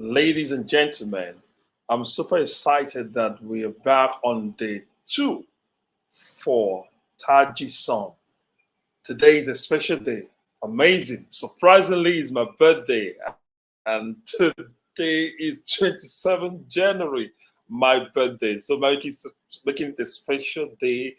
Ladies and gentlemen, I'm super excited that we are back on day two for TGAiSUM. Today is a special day. Amazing. Surprisingly, it's my birthday, and today is 27th January, my birthday. So making it a special day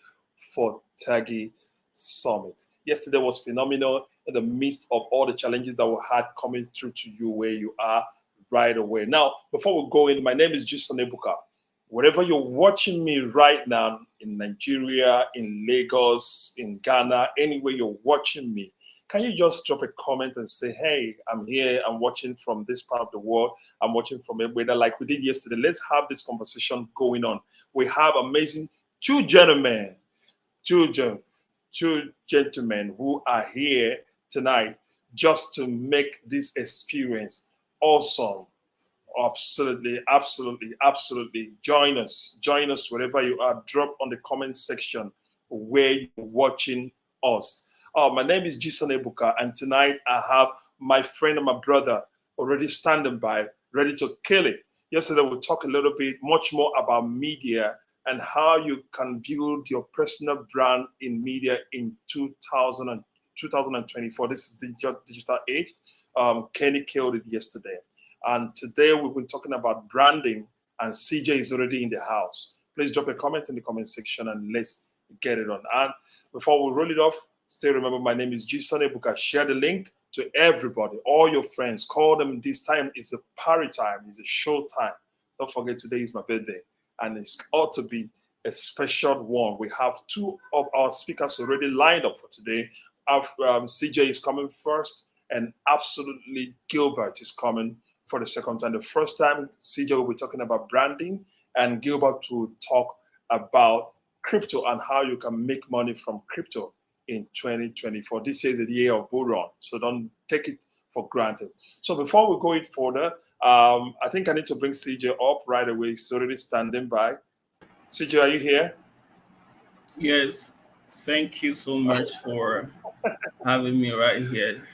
for Tagi Summit. Yesterday was phenomenal in the midst of all the challenges that we had coming through to you where you are right away. Now, before we go in, my name is Jason Ebuka. Wherever you're watching me right now, in Nigeria, in Lagos, in Ghana, anywhere you're watching me, can you just drop a comment and say, hey, I'm here, I'm watching from this part of the world, I'm watching from everywhere, like we did yesterday. Let's have this conversation going on. We have amazing two gentlemen, two, gen- two gentlemen who are here tonight just to make this experience awesome. Absolutely, absolutely, absolutely. Join us. Join us wherever you are. Drop on the comment section where you're watching us. My name is Jason Ebuka, and tonight I have my friend and my brother already standing by, ready to kill it. Yesterday we talked a little bit, much more about media and how you can build your personal brand in media in 2024. This is the digital age. Kenny killed it yesterday. And today we've been talking about branding, and CJ is already in the house. Please drop a comment in the comment section and let's get it on. And before we roll it off, still remember my name is Jason Ebuka. Share the link to everybody, all your friends. Call them. This time is a party time, it's a show time. Don't forget today is my birthday, and it's ought to be a special one. We have two of our speakers already lined up for today. CJ is coming first, and absolutely Gilbert is coming for the second time. The first time, CJ will be talking about branding, and Gilbert will talk about crypto and how you can make money from crypto in 2024. This is the year of bull run, so don't take it for granted. So before we go it further, I think I need to bring CJ up right away. He's already standing by. CJ, are you here? Yes, thank you so much for having me right here.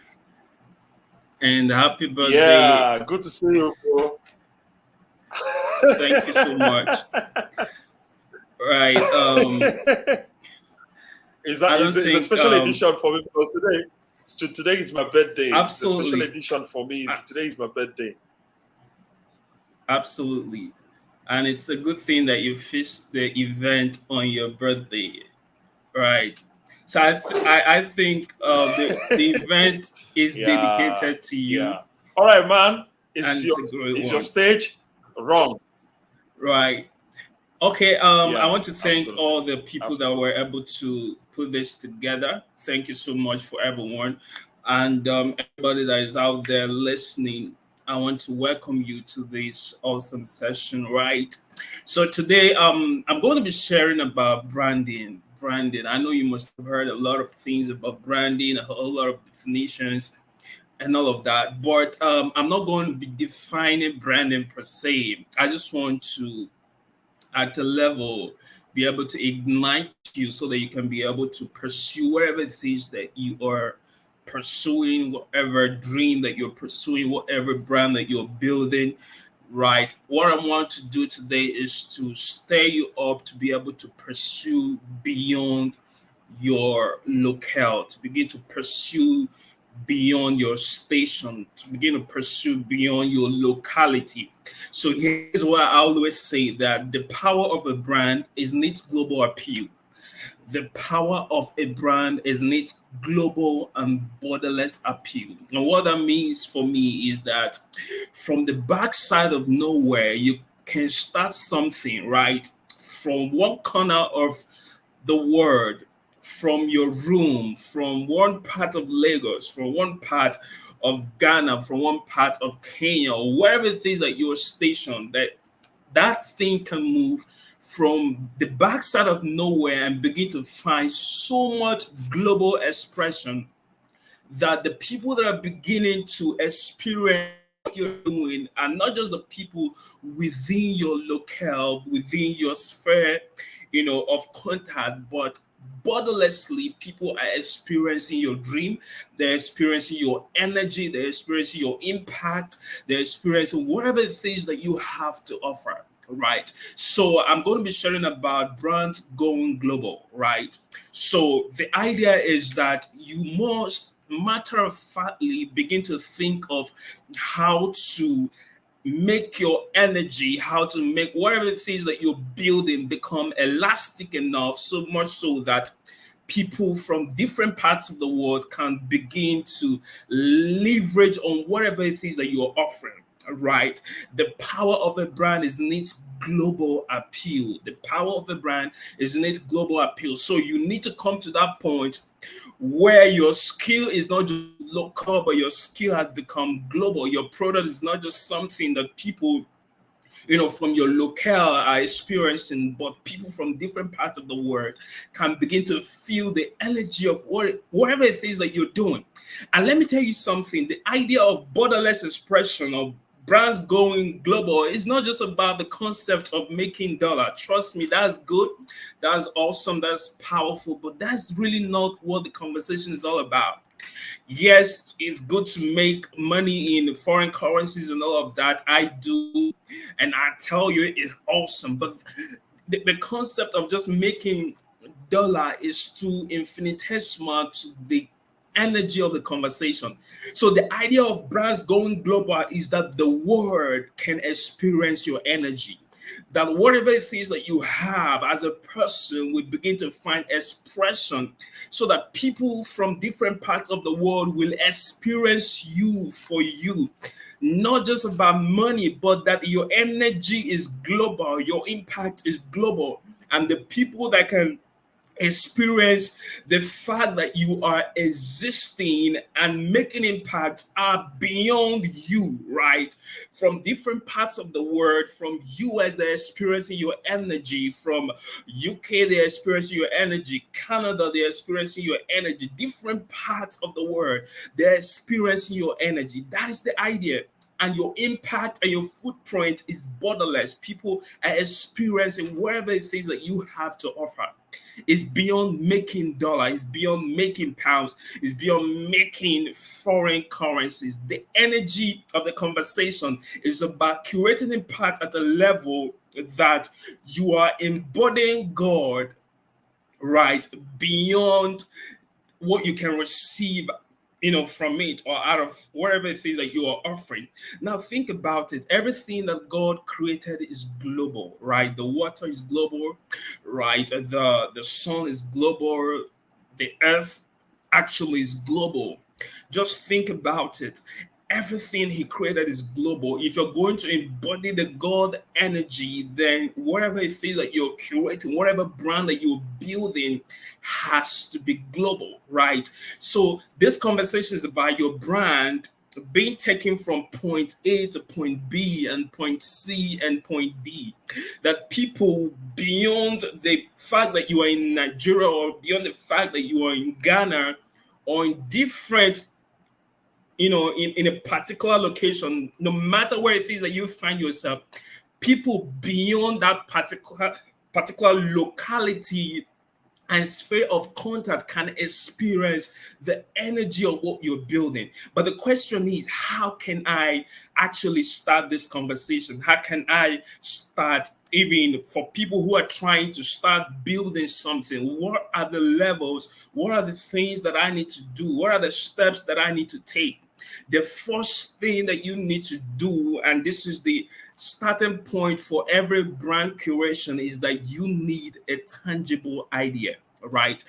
And happy birthday. Yeah, good to see you, bro. Thank you so much. Right. Is I that don't is a think special edition for me because today is my birthday. The special absolutely. edition for me is a- today is my birthday. Absolutely. And it's a good thing that you fished the event on your birthday. Right. So I think the event is Yeah, dedicated to you, yeah. All right, man. and it's a great It's your one. stage. Wrong. Right. Okay, I Yeah, want to thank absolutely, all the people that absolutely. were able to put this together. Thank you so much for everyone. And everybody that is out there listening, I want to welcome you to this awesome session, right? So today, I'm going to be sharing about branding. Branding. I know you must have heard a lot of things about branding, a whole lot of definitions and all of that. But I'm not going to be defining branding per se. I just want to at a level be able to ignite you so that you can be able to pursue whatever it is that you are pursuing, whatever dream that you're pursuing, whatever brand that you're building. Right. What I want to do today is to stir you up to be able to pursue beyond your locale, to begin to pursue beyond your station, to begin to pursue beyond your locality. So here's what I always say, that the power of a brand is in its global appeal. The power of a brand is in its global and borderless appeal. And what that means for me is that from the backside of nowhere, you can start something, right? From one corner of the world, from your room, from one part of Lagos, from one part of Ghana, from one part of Kenya, or wherever it is that you're stationed, that thing can move from the backside of nowhere and begin to find so much global expression that the people that are beginning to experience what you're doing are not just the people within your locale, within your sphere, of contact, but borderlessly, people are experiencing your dream, they're experiencing your energy, they're experiencing your impact, they're experiencing whatever it is that you have to offer. Right. So I'm going to be sharing about brands going global. Right. So the idea is that you must matter of factly begin to think of how to make your energy, how to make whatever it is that you're building become elastic enough, so much so that people from different parts of the world can begin to leverage on whatever it is that you're offering. Right. The power of a brand is in its global appeal. The power of a brand is in its global appeal. So you need to come to that point where your skill is not just local, but your skill has become global. Your product is not just something that people, from your locale are experiencing, but people from different parts of the world can begin to feel the energy of whatever it is that you're doing. And let me tell you something, the idea of borderless expression of brands going global is not just about the concept of making dollar. Trust me, that's good, that's awesome, that's powerful, but that's really not what the conversation is all about. Yes, it's good to make money in foreign currencies and all of that. I do, and I tell you, it's awesome. But the concept of just making dollar is too infinitesimal to the energy of the conversation. So the idea of brands going global is that the world can experience your energy. That whatever it is that you have as a person will begin to find expression so that people from different parts of the world will experience you for you. Not just about money, but that your energy is global, your impact is global, and the people that can experience the fact that you are existing and making impact are beyond you, right? From different parts of the world, from US they're experiencing your energy, from UK they're experiencing your energy, Canada they're experiencing your energy, different parts of the world they're experiencing your energy. That is the idea. And your impact and your footprint is borderless. People are experiencing whatever it is that you have to offer. It's beyond making dollar, it's beyond making pounds, it's beyond making foreign currencies. The energy of the conversation is about curating impact at a level that you are embodying God, right, beyond what you can receive, from it or out of whatever it is that you are offering. Now think about it. Everything that God created is global, right? The water is global, right? The sun is global, the earth actually is global. Just think about it. Everything he created is global. If you're going to embody the God energy, then whatever it is that you're curating, whatever brand that you're building has to be global, right? So this conversation is about your brand being taken from point A to point B and point C and point D. That people beyond the fact that you are in Nigeria or beyond the fact that you are in Ghana or in different, in a particular location, no matter where it is that you find yourself, people beyond that particular locality and sphere of contact can experience the energy of what you're building. But the question is, how can I actually start this conversation? How can I start, even for people who are trying to start building something? What are the levels? What are the things that I need to do? What are the steps that I need to take? The first thing that you need to do, and this is the starting point for every brand curation, is that you need a tangible idea, right?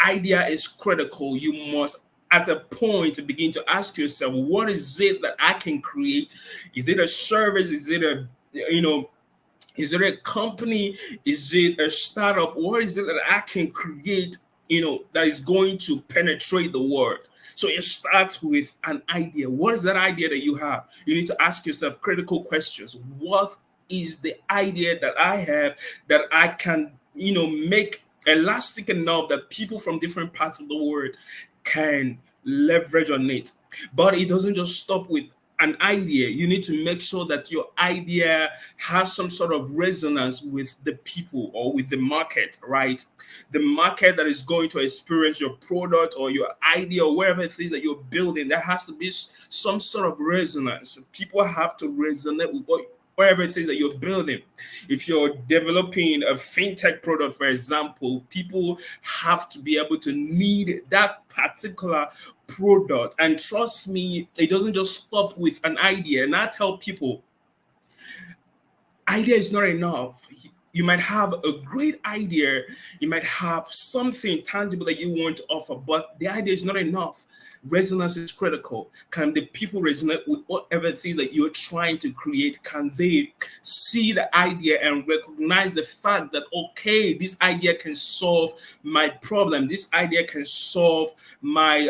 Idea is critical. You must at a point begin to ask yourself, what is it that I can create? Is it a service? Is it is it a company? Is it a startup? What is it that I can create, that is going to penetrate the world? So it starts with an idea. What is that idea that you have? You need to ask yourself critical questions. What is the idea that I have that I can, make elastic enough that people from different parts of the world can leverage on it? But it doesn't just stop with an idea, you need to make sure that your idea has some sort of resonance with the people or with the market, right? The market that is going to experience your product or your idea or whatever it is that you're building, there has to be some sort of resonance. People have to resonate with whatever it is that you're building. If you're developing a fintech product, for example, people have to be able to need that particular product. And trust me, it doesn't just stop with an idea. And I tell people, idea is not enough. You might have a great idea, you might have something tangible that you want to offer, but the idea is not enough. Resonance is critical. Can the people resonate with whatever thing that you're trying to create? Can they see the idea and recognize the fact that, okay, this idea can solve my problem, this idea can solve my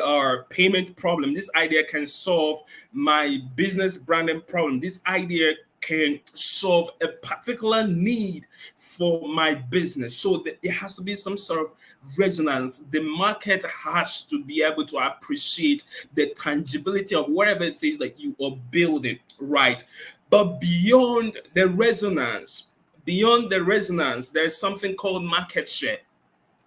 payment problem, this idea can solve my business branding problem, this idea can solve a particular need for my business. So that there has to be some sort of resonance. The market has to be able to appreciate the tangibility of whatever it is that you are building, right? But beyond the resonance, there's something called market share.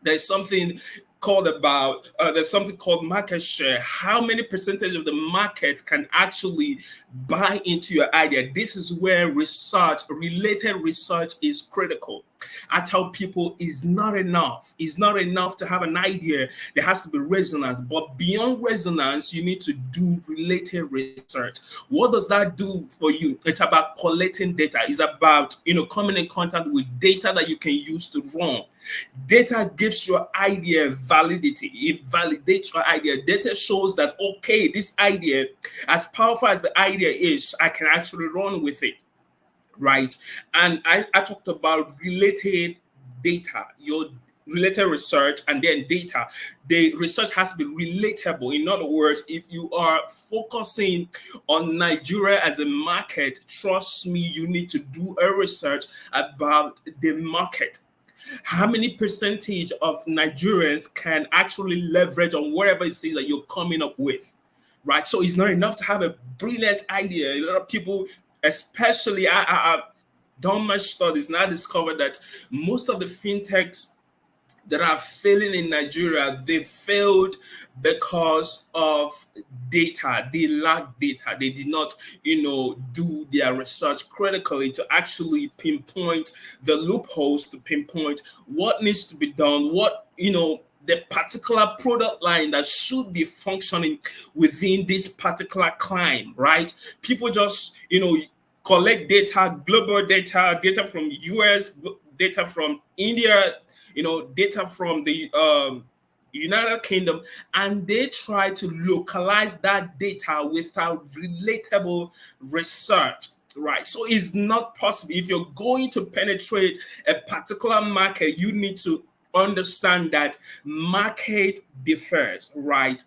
There's something there's something called market share. How many percentage of the market can actually buy into your idea? This is where related research is critical. I tell people it's not enough. It's not enough to have an idea. There has to be resonance. But beyond resonance, you need to do related research. What does that do for you? It's about collecting data. It's about coming in contact with data that you can use to run. Data gives your idea validity. It validates your idea. Data shows that, okay, this idea, as powerful as the idea is, I can actually run with it, right? And I talked about related data, your related research, and then data. The research has to be relatable. In other words, if you are focusing on Nigeria as a market, trust me, you need to do a research about the market. How many percentage of Nigerians can actually leverage on whatever it is that you're coming up with, right? So it's not enough to have a brilliant idea. A lot of people, especially I've done my studies, and I discovered that most of the fintechs that are failing in Nigeria, they failed because of data. They lack data. They did not, do their research critically to actually pinpoint the loopholes, to pinpoint what needs to be done, the particular product line that should be functioning within this particular climb, right? People just, collect data, global data from US, data from India, data from the United Kingdom, and they try to localize that data without relatable research. Right. So it's not possible. If you're going to penetrate a particular market, you need to understand that market differs, right?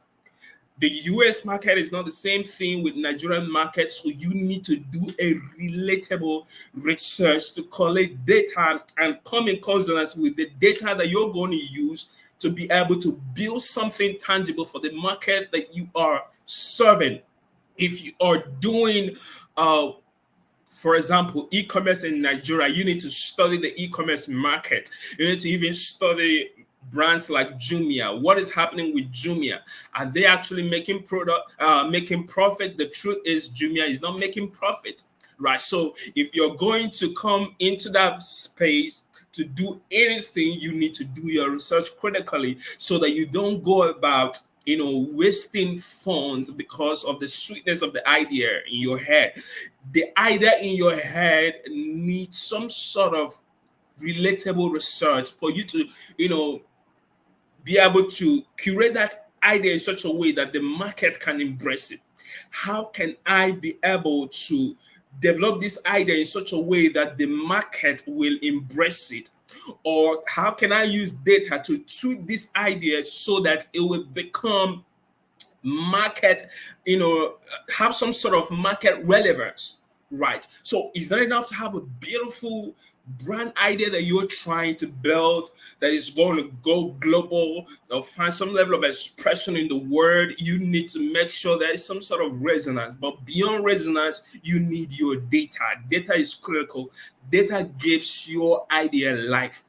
The US market is not the same thing with Nigerian market, so you need to do a relatable research to collect data and come in consonance with the data that you're going to use to be able to build something tangible for the market that you are serving. If you are doing for example, e-commerce in Nigeria, you need to study the e-commerce market. You need to even study brands like Jumia. What is happening with Jumia? Are they actually making profit? The truth is Jumia is not making profit, right? So if you're going to come into that space to do anything, you need to do your research critically so that you don't go about wasting funds because of the sweetness of the idea in your head. The idea in your head needs some sort of relatable research for you to, be able to curate that idea in such a way that the market can embrace it. How can I be able to develop this idea in such a way that the market will embrace it? Or how can I use data to tweak this idea so that it will become market, have some sort of market relevance, right? So it's not enough to have a beautiful brand idea that you're trying to build that is going to go global or find some level of expression in the word, you need to make sure there is some sort of resonance. But beyond resonance, you need your data. Data is critical. Data gives your idea life.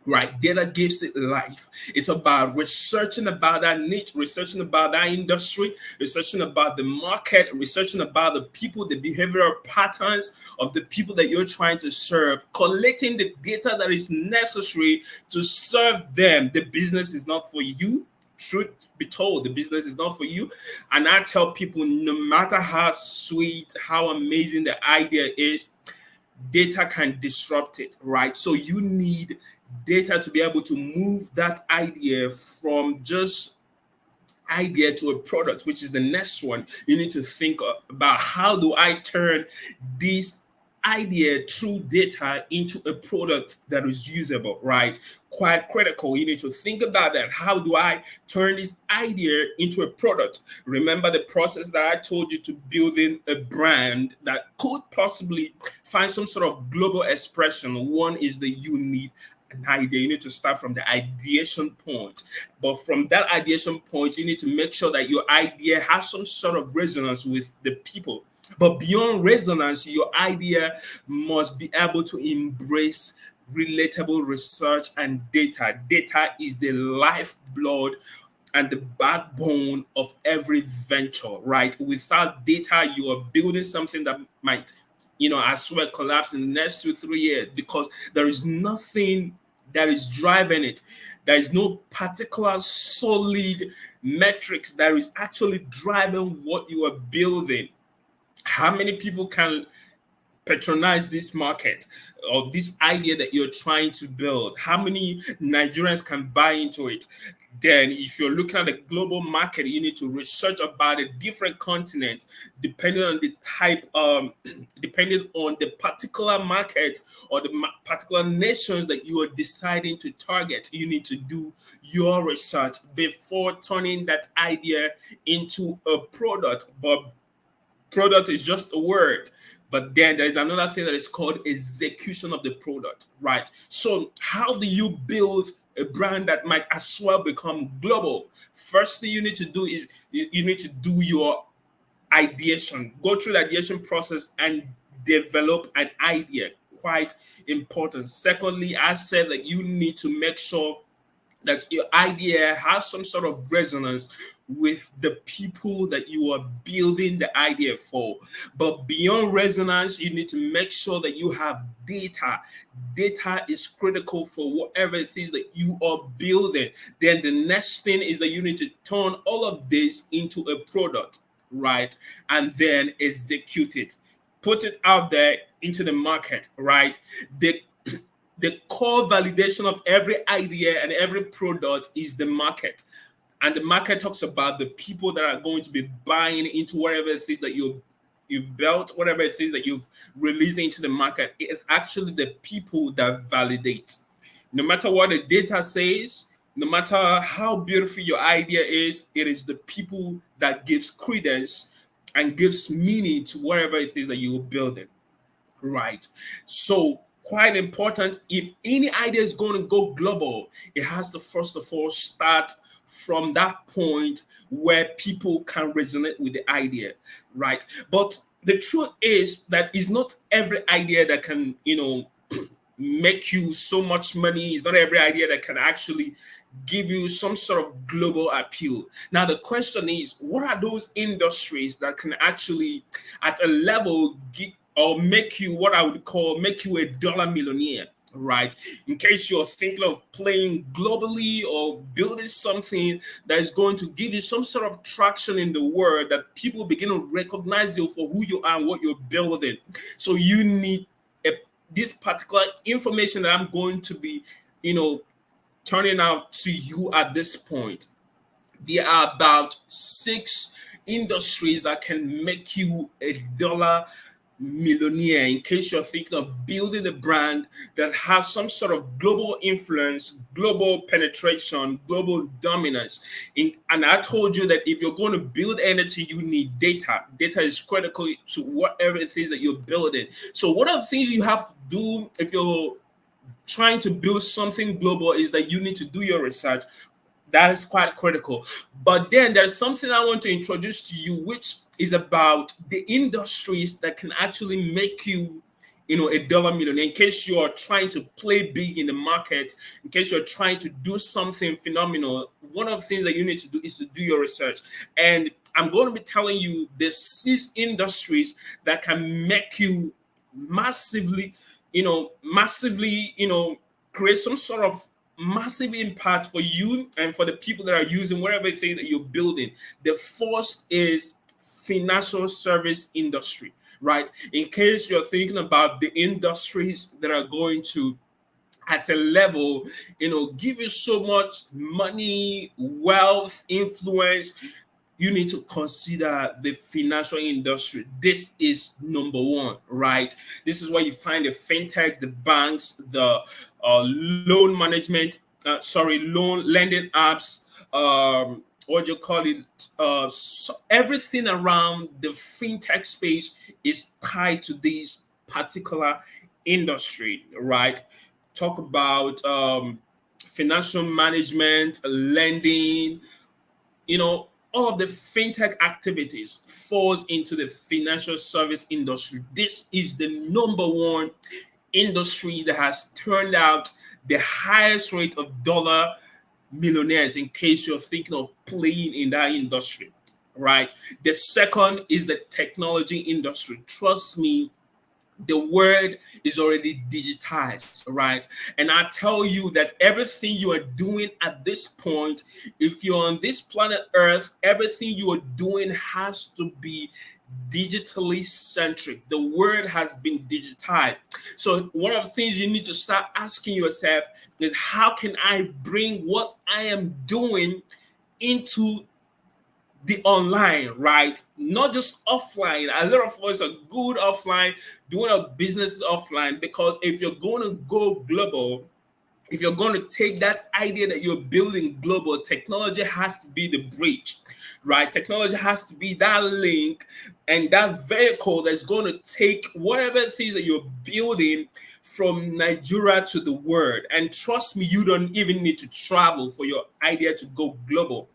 Right, data gives it life. It's about researching about that niche, researching about that industry, researching about the market, researching about the people, the behavioral patterns of the people that you're trying to serve, collecting the data that is necessary to serve them. The business is not for you. Truth be told, the business is not for you. And I tell people, no matter how sweet, how amazing the idea is, data can disrupt it, right? So you need data to be able to move that idea from just idea to a product, which is the next one. You need to think about, how do I turn this idea through data into a product that is usable, right? Quite critical. You need to think about that. How do I turn this idea into a product? Remember the process that I told you to building a brand that could possibly find some sort of global expression. One is that you need an idea. You need to start from the ideation point. But from that ideation point, you need to make sure that your idea has some sort of resonance with the people. But beyond resonance, your idea must be able to embrace relatable research and data. Data is the lifeblood and the backbone of every venture, right? Without data, you are building something that might, I swear, collapse in the next 2 3 years, because there is nothing that is driving it. There is no particular solid metrics that is actually driving what you are building. How many people can patronize this market or this idea that you're trying to build? How many Nigerians can buy into it? Then if you're looking at the global market, you need to research about a different continent, depending on the type, depending on the particular market or the particular nations that you are deciding to target. You need to do your research before turning that idea into a product. But product is just a word. But then there is another thing that is called execution of the product, right? So how do you build a brand that might as well become global? First thing you need to do is you need to do your ideation. Go through the ideation process and develop an idea. Quite important. Secondly, I said that you need to make sure that your idea has some sort of resonance with the people that you are building the idea for. But beyond resonance, you need to make sure that you have data. Data is critical for whatever it is that you are building. Then the next thing is that you need to turn all of this into a product, right? And then execute it. Put it out there into the market, right? The core validation of every idea and every product is the market. And the market talks about the people that are going to be buying into whatever it is that you've built, whatever it is that you've released into the market. It's actually the people that validate. No matter what the data says, no matter how beautiful your idea is, it is the people that gives credence and gives meaning to whatever it is that you're building. Right. So quite important. If any idea is going to go global, it has to first of all start from that point where people can resonate with the idea, right? But the truth is that it's not every idea that can, make you so much money. It's not every idea that can actually give you some sort of global appeal. Now, the question is, what are those industries that can actually, at a level, or make you what I would call make you a dollar millionaire, right? In case you're thinking of playing globally or building something that is going to give you some sort of traction in the world, that people begin to recognize you for who you are and what you're building. So you need this particular information that I'm going to be, turning out to you at this point. There are about 6 industries that can make you a dollar millionaire, in case you're thinking of building a brand that has some sort of global influence, global penetration, global dominance. And I told you that if you're going to build anything, you need data. Data is critical to whatever it is that you're building. So one of the things you have to do if you're trying to build something global is that you need to do your research. That is quite critical. But then there's something I want to introduce to you, which is about the industries that can actually make you, a dollar millionaire. In case you are trying to play big in the market, in case you're trying to do something phenomenal, one of the things that you need to do is to do your research. And I'm going to be telling you the 6 industries that can make you massively, create some sort of massive impact for you and for the people that are using whatever thing that you're building. The first is financial service industry, right? In case you're thinking about the industries that are going to at a level, give you so much money, wealth, influence, you need to consider the financial industry. This is number one, right? This is where you find the fintechs, the banks, the loan management, loan lending apps, what do you call it? So everything around the fintech space is tied to this particular industry, right? Talk about financial management, lending, all of the fintech activities falls into the financial service industry. This is the number one industry that has turned out the highest rate of dollar millionaires, in case you're thinking of playing in that industry, right? The second is the technology industry. Trust me, the world is already digitized, right? And I tell you that everything you are doing at this point, if you're on this planet Earth, everything you are doing has to be digitally centric. The world has been digitized. So one of the things you need to start asking yourself is, how can I bring what I am doing into the online, right? Not just offline. A lot of us are good offline, doing our businesses offline, because if you're going to go global, if you're going to take that idea that you're building global, technology has to be the bridge, right? Technology has to be that link and that vehicle that's going to take whatever things that you're building from Nigeria to the world. And trust me, you don't even need to travel for your idea to go global.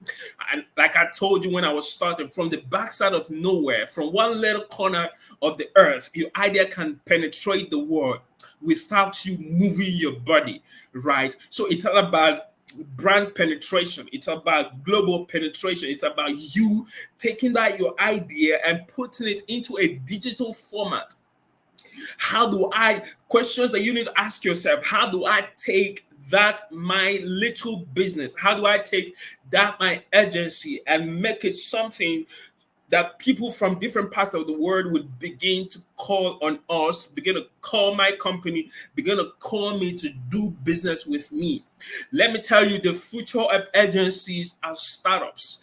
And like I told you when I was starting, from the backside of nowhere, from one little corner of the earth, your idea can penetrate the world without you moving your body, right? So it's all about brand penetration. It's about global penetration. It's about you taking that your idea and putting it into a digital format. Questions that you need to ask yourself, how do I take that my little business, how do I take that my agency and make it something that people from different parts of the world would begin to call on us, begin to call my company, begin to call me to do business with me. Let me tell you, the future of agencies are startups.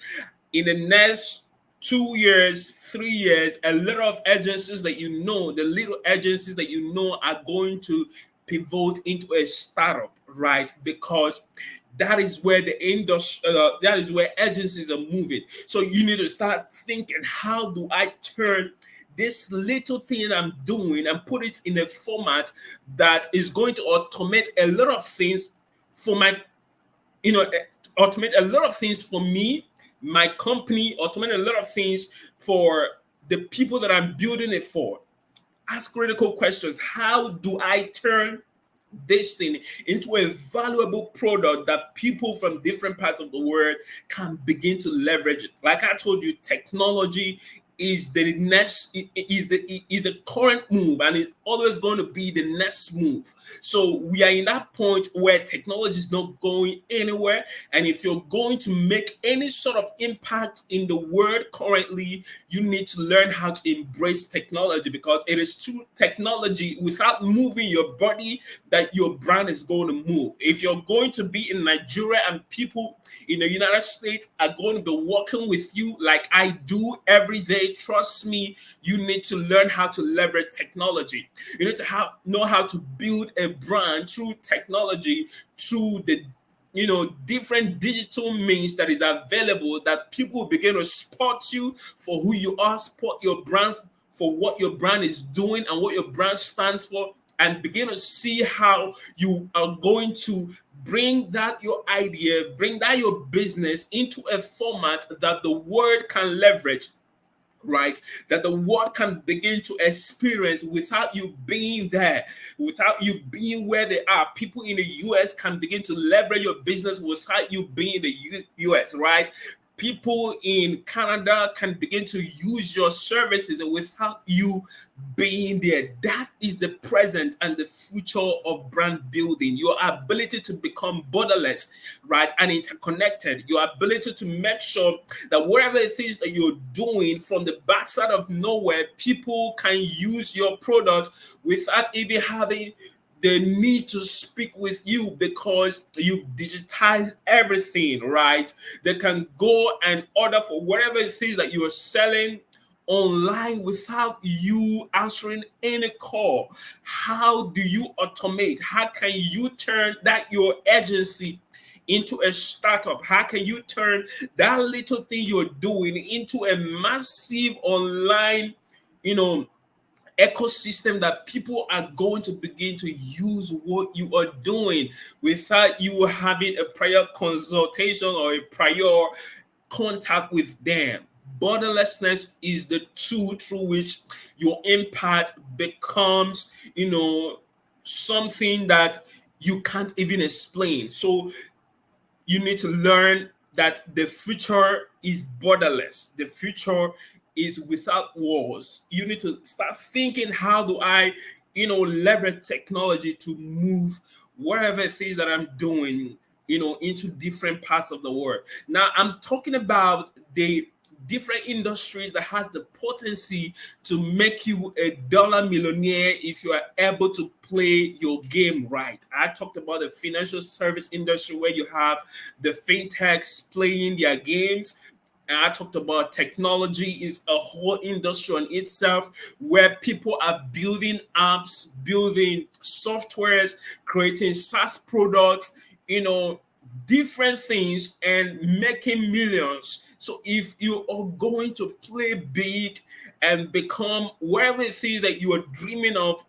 In the next 2 years, 3 years, a lot of agencies that the little agencies that are going to pivot into a startup, right? Because that is where the industry, that is where agencies are moving. So you need to start thinking, how do I turn this little thing that I'm doing and put it in a format that is going to automate a lot of things for my, automate a lot of things for me, my company, automate a lot of things for the people that I'm building it for. Ask critical questions. How do I turn this thing into a valuable product that people from different parts of the world can begin to leverage it? Like I told you, technology is the next, is the current move, and it's always going to be the next move. So we are in that point where technology is not going anywhere, and if you're going to make any sort of impact in the world currently, you need to learn how to embrace technology, because it is through technology, without moving your body, that your brand is going to move. If you're going to be in Nigeria and people in the United States are going to be working with you like I do every day, today, trust me, you need to learn how to leverage technology. You need to know how to build a brand through technology, through the different digital means that is available, that people begin to spot you for who you are, spot your brand for what your brand is doing and what your brand stands for, and begin to see how you are going to bring that your idea, bring that your business into a format that the world can leverage, right? That the world can begin to experience without you being there, without you being where they are. People in the US can begin to leverage your business without you being in the US, right? People in Canada can begin to use your services without you being there. That is the present and the future of brand building. Your ability to become borderless, right, and interconnected. Your ability to make sure that whatever it is that you're doing from the backside of nowhere, people can use your products without even having the need to speak with you, because you've digitized everything, right? They can go and order for whatever it is that you are selling online without you answering any call. How do you automate? How can you turn that your agency into a startup? How can you turn that little thing you're doing into a massive online, you know, ecosystem that people are going to begin to use what you are doing without you having a prior consultation or a prior contact with them? Borderlessness is the tool through which your impact becomes, something that you can't even explain. So you need to learn that the future is borderless. The future is without walls. You need to start thinking, how do I, leverage technology to move whatever it is that I'm doing, into different parts of the world. Now, I'm talking about the different industries that has the potency to make you a dollar millionaire if you are able to play your game right. I talked about the financial service industry, where you have the fintechs playing their games. And I talked about technology is a whole industry on itself, where people are building apps, building softwares, creating SaaS products, different things, and making millions. So if you are going to play big and become wherever it is that you are dreaming of,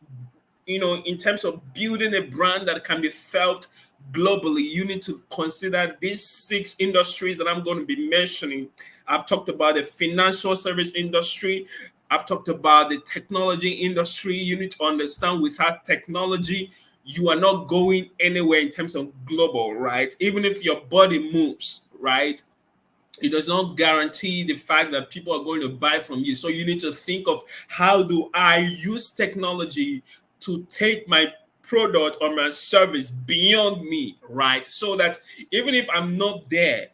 in terms of building a brand that can be felt globally, you need to consider these 6 industries that I'm going to be mentioning. I've talked about the financial service industry. I've talked about the technology industry. You need to understand, without technology, you are not going anywhere in terms of global, right? Even if your body moves, right? It does not guarantee the fact that people are going to buy from you. So you need to think of, how do I use technology to take my product or my service beyond me, right? So that even if I'm not there,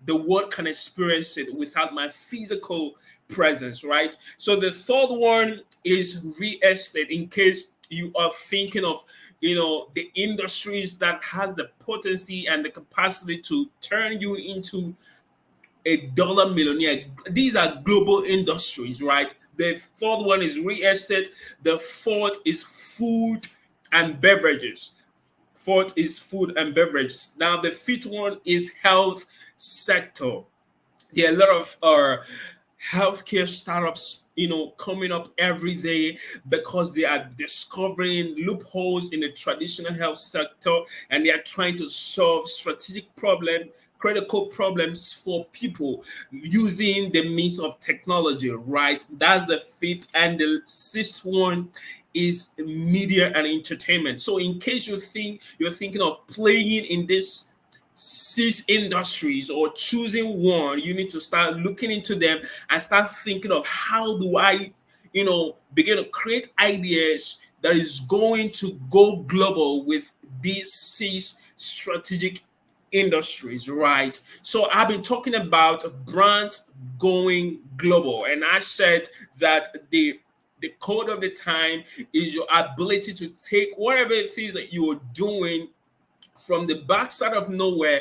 the world can experience it without my physical presence, right? So the third one is real estate, in case you are thinking of, the industries that has the potency and the capacity to turn you into a dollar millionaire. These are global industries, right? The third one is real estate. The fourth is food and beverages. Fourth is food and beverages. Now, the fifth one is health sector. There are a lot of healthcare startups, coming up every day, because they are discovering loopholes in the traditional health sector, and they are trying to solve strategic problem, critical problems for people using the means of technology, right? That's the fifth. And the sixth one is media and entertainment. So in case you're thinking of playing in this 6 industries, or choosing one, you need to start looking into them and start thinking of, how do I, begin to create ideas that is going to go global with these 6 strategic industries, right? So I've been talking about brands going global, and I said that the code of the time is your ability to take whatever it is that you're doing from the backside of nowhere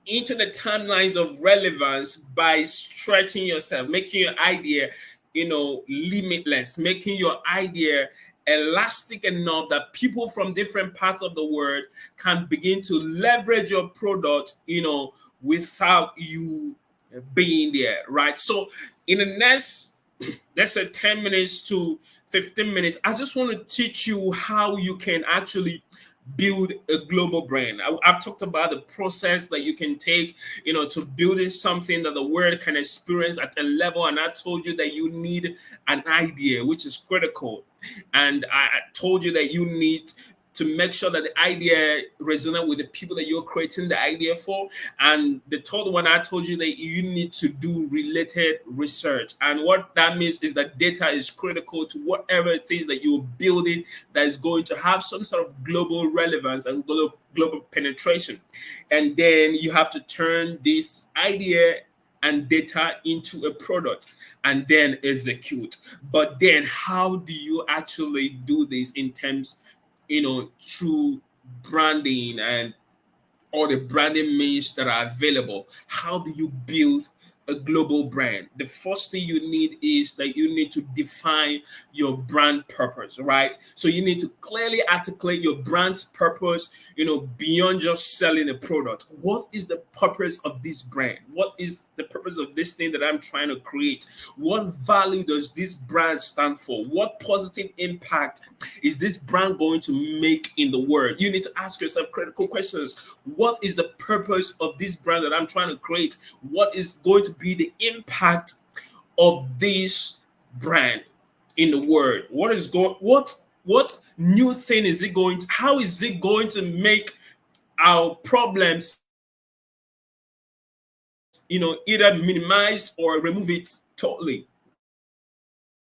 into the timelines of relevance by stretching yourself, making your idea, limitless, making your idea elastic enough that people from different parts of the world can begin to leverage your product, without you being there, right? So in the next, let's say 10 minutes to 15 minutes, I just want to teach you how you can actually build a global brand. I've talked about the process that you can take, to building something that the world can experience at a level. And I told you that you need an idea, which is critical. And I told you that you need to make sure that the idea resonates with the people that you're creating the idea for. And the third one, I told you that you need to do related research. And what that means is that data is critical to whatever it is that you're building that is going to have some sort of global relevance and global penetration. And then you have to turn this idea and data into a product and then execute. But then how do you actually do this in terms, through branding and all the branding means that are available? How do you build a global brand? The first thing you need is that you need to define your brand purpose, right? So you need to clearly articulate your brand's purpose, beyond just selling a product. What is the purpose of this brand? What is the purpose of this thing that I'm trying to create? What value does this brand stand for? What positive impact is this brand going to make in the world? You need to ask yourself critical questions. What is the purpose of this brand that I'm trying to create? What is going to be the impact of this brand in the world? What new thing is it going to, how is it going to make our problems, either minimize or remove it totally,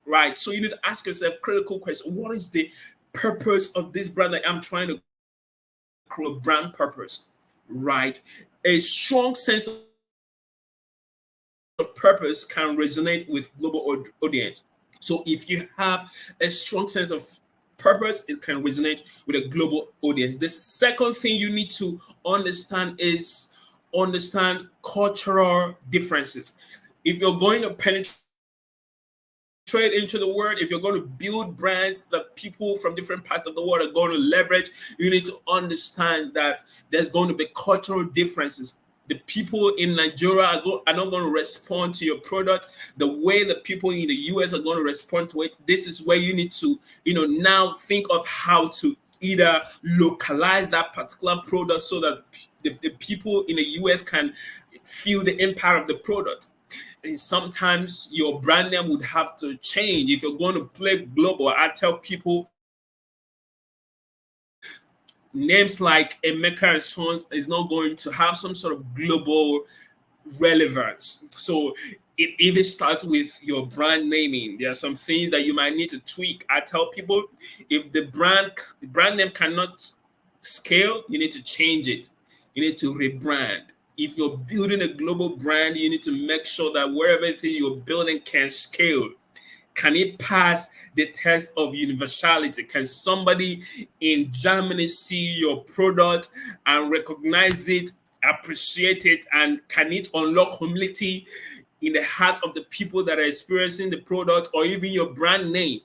right? So you need to ask yourself critical questions. What is the purpose of this brand that I'm trying to create? Brand purpose, right? A strong sense of purpose can resonate with global audience. So if you have a strong sense of purpose, it can resonate with a global audience. The second thing you need to understand is understand cultural differences. If you're going to penetrate into the world, if you're going to build brands that people from different parts of the world are going to leverage, you need to understand that there's going to be cultural differences. The people in Nigeria are not going to respond to your product the way the people in the US are going to respond to it. This is where you need to, now think of how to either localize that particular product so that the people in the US can feel the impact of the product. And sometimes your brand name would have to change. If you're going to play global, I tell people names like Emeka and Sons is not going to have some sort of global relevance. So it even starts with your brand naming. There are some things that you might need to tweak. I tell people if the brand name cannot scale, you need to change it. You need to rebrand. If you're building a global brand, you need to make sure that wherever you're building can scale. Can it pass the test of universality? Can somebody in Germany see your product and recognize it, appreciate it, and can it unlock humility in the hearts of the people that are experiencing the product, or even your brand name?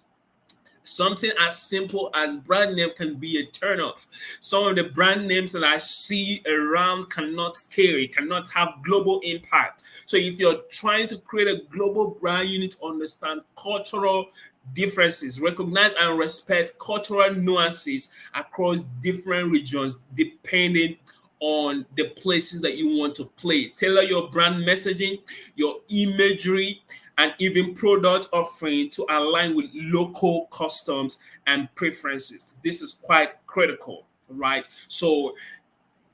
Something as simple as brand name can be a turnoff. Some of the brand names that I see around cannot scale, cannot have global impact. So if you're trying to create a global brand, you need to understand cultural differences, recognize and respect cultural nuances across different regions depending on the places that you want to play. Tailor your brand messaging, your imagery, and even product offering to align with local customs and preferences. This is quite critical, right? So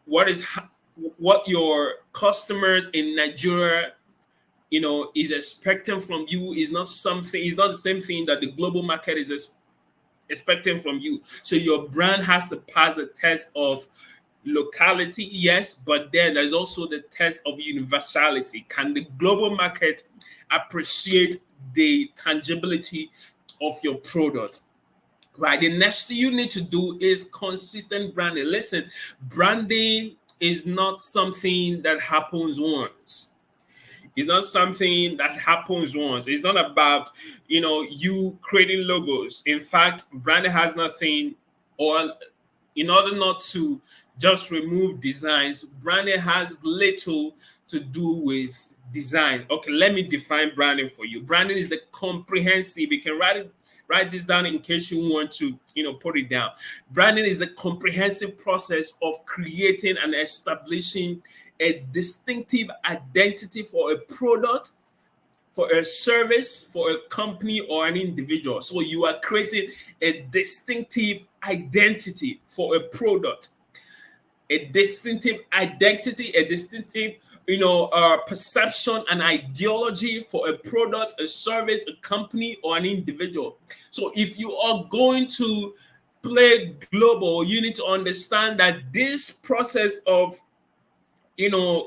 what your customers in Nigeria is expecting from you is not the same thing that the global market is expecting from you. So your brand has to pass the test of locality, yes, but then there's also the test of universality. Can the global market appreciate the tangibility of your product? Right. The next thing you need to do is consistent branding. Listen, branding is not something that happens once. It's not something that happens once. It's not about, you creating logos. In fact, branding has nothing, or in order not to just remove designs, branding has little to do with design. Okay, let me define branding for you. Branding is the comprehensive. You can write this down in case you want to, put it down. Branding is a comprehensive process of creating and establishing a distinctive identity for a product, for a service, for a company, or an individual. So you are creating a distinctive identity for a product, a distinctive identity, a distinctive, perception and ideology for a product, a service, a company, or an individual. So if you are going to play global, you need to understand that this process of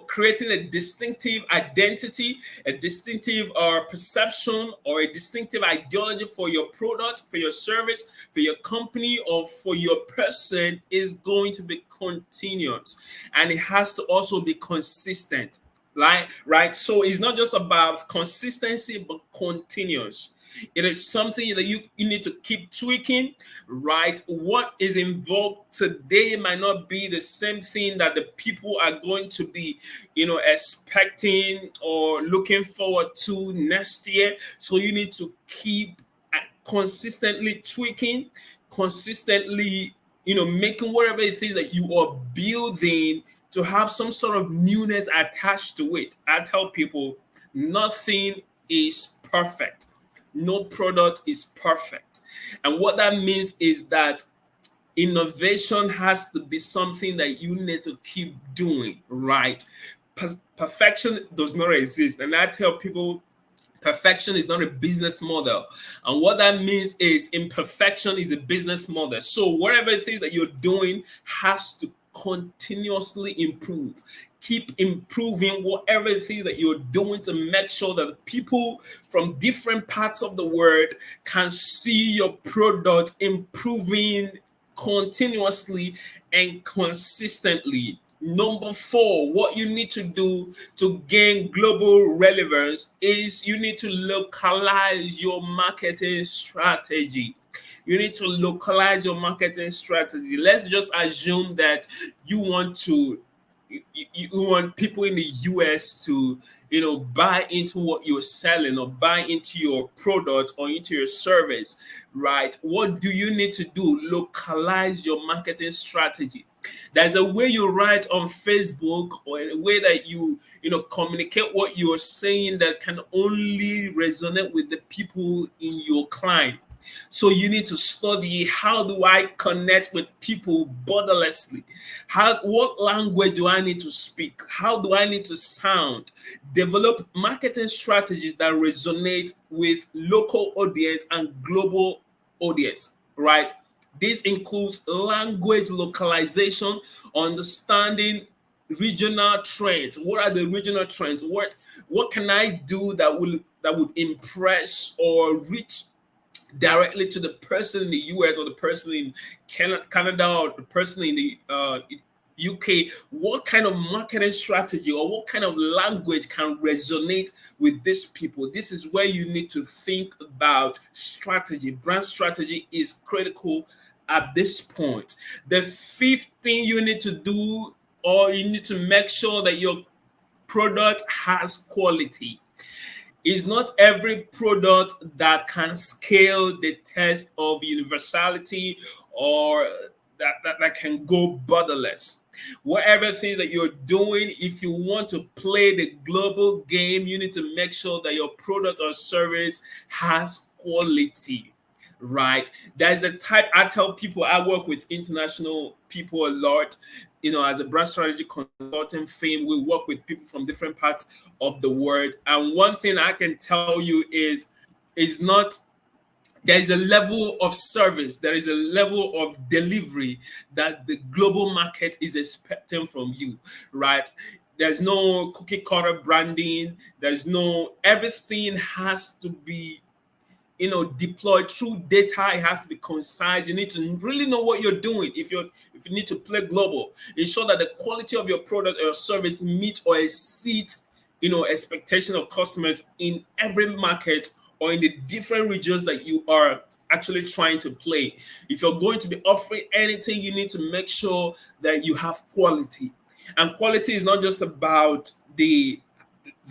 creating a distinctive identity, a distinctive perception, or a distinctive ideology for your product, for your service, for your company, or for your person is going to be continuous, and it has to also be consistent. Right? So it's not just about consistency, but continuous. It is something that you need to keep tweaking, right? What is involved today might not be the same thing that the people are going to be, expecting or looking forward to next year. So you need to keep consistently tweaking, consistently, making whatever it is that you are building to have some sort of newness attached to it. I tell people nothing is perfect. No product is perfect. And what that means is that innovation has to be something that you need to keep doing, right? Perfection does not exist. And I tell people perfection is not a business model. And what that means is imperfection is a business model. So whatever it is that you're doing has to continuously improve. Keep improving whatever it is that you're doing to make sure that people from different parts of the world can see your product improving continuously and consistently. Number four, what you need to do to gain global relevance is you need to localize your marketing strategy. You need to localize your marketing strategy. Let's just assume that you want to you want people in the US to buy into what you're selling, or buy into your product, or into your service, right? What do you need to do? Localize your marketing strategy. There's a way you write on Facebook, or a way that you communicate what you're saying that can only resonate with the people in your client. So you need to study, how do I connect with people borderlessly? What language do I need to speak? How do I need to sound? Develop marketing strategies that resonate with local audience and global audience, right? This includes language localization, understanding regional trends. What are the regional trends? What can I do that would impress or reach directly to the person in the US, or the person in Canada, or the person in the UK? What kind of marketing strategy or what kind of language can resonate with these people? This is where you need to think about strategy. Brand strategy is critical at this point. The fifth thing you need to do, or you need to make sure that your product has quality. It's not every product that can scale the test of universality, or that can go borderless. Whatever things that you're doing, if you want to play the global game, you need to make sure that your product or service has quality, right? There's a type, I tell people, I work with international people a lot. As a brand strategy consultant firm, we work with people from different parts of the world. And one thing I can tell you is not there is a level of service, there is a level of delivery that the global market is expecting from you, right? There's no cookie cutter branding. Everything has to be deployed through data. It has to be concise. You need to really know what you're doing. If you need to play global, ensure that the quality of your product or your service meet or exceeds expectation of customers in every market or in the different regions that you are actually trying to play. If you're going to be offering anything, you need to make sure that you have quality. And quality is not just about the thing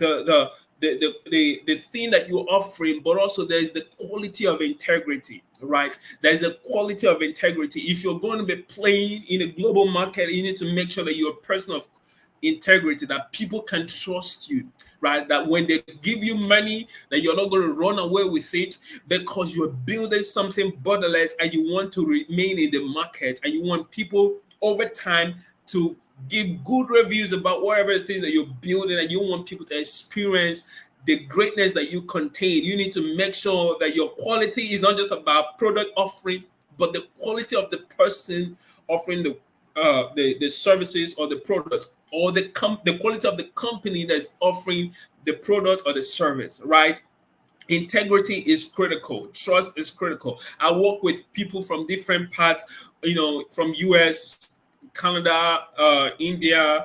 that you're offering, but also there is the quality of integrity, right? There's a quality of integrity. If you're going to be playing in a global market, you need to make sure that you're a person of integrity, that people can trust you, right? That when they give you money, that you're not going to run away with it, because you're building something borderless and you want to remain in the market, and you want people over time to give good reviews about whatever it is that you're building, and you want people to experience the greatness that you contain. You need to make sure that your quality is not just about product offering, but the quality of the person offering the services or the products, or the quality of the company that's offering the product or the service, right? Integrity is critical. Trust is critical. I work with people from different parts, from US, Canada, India,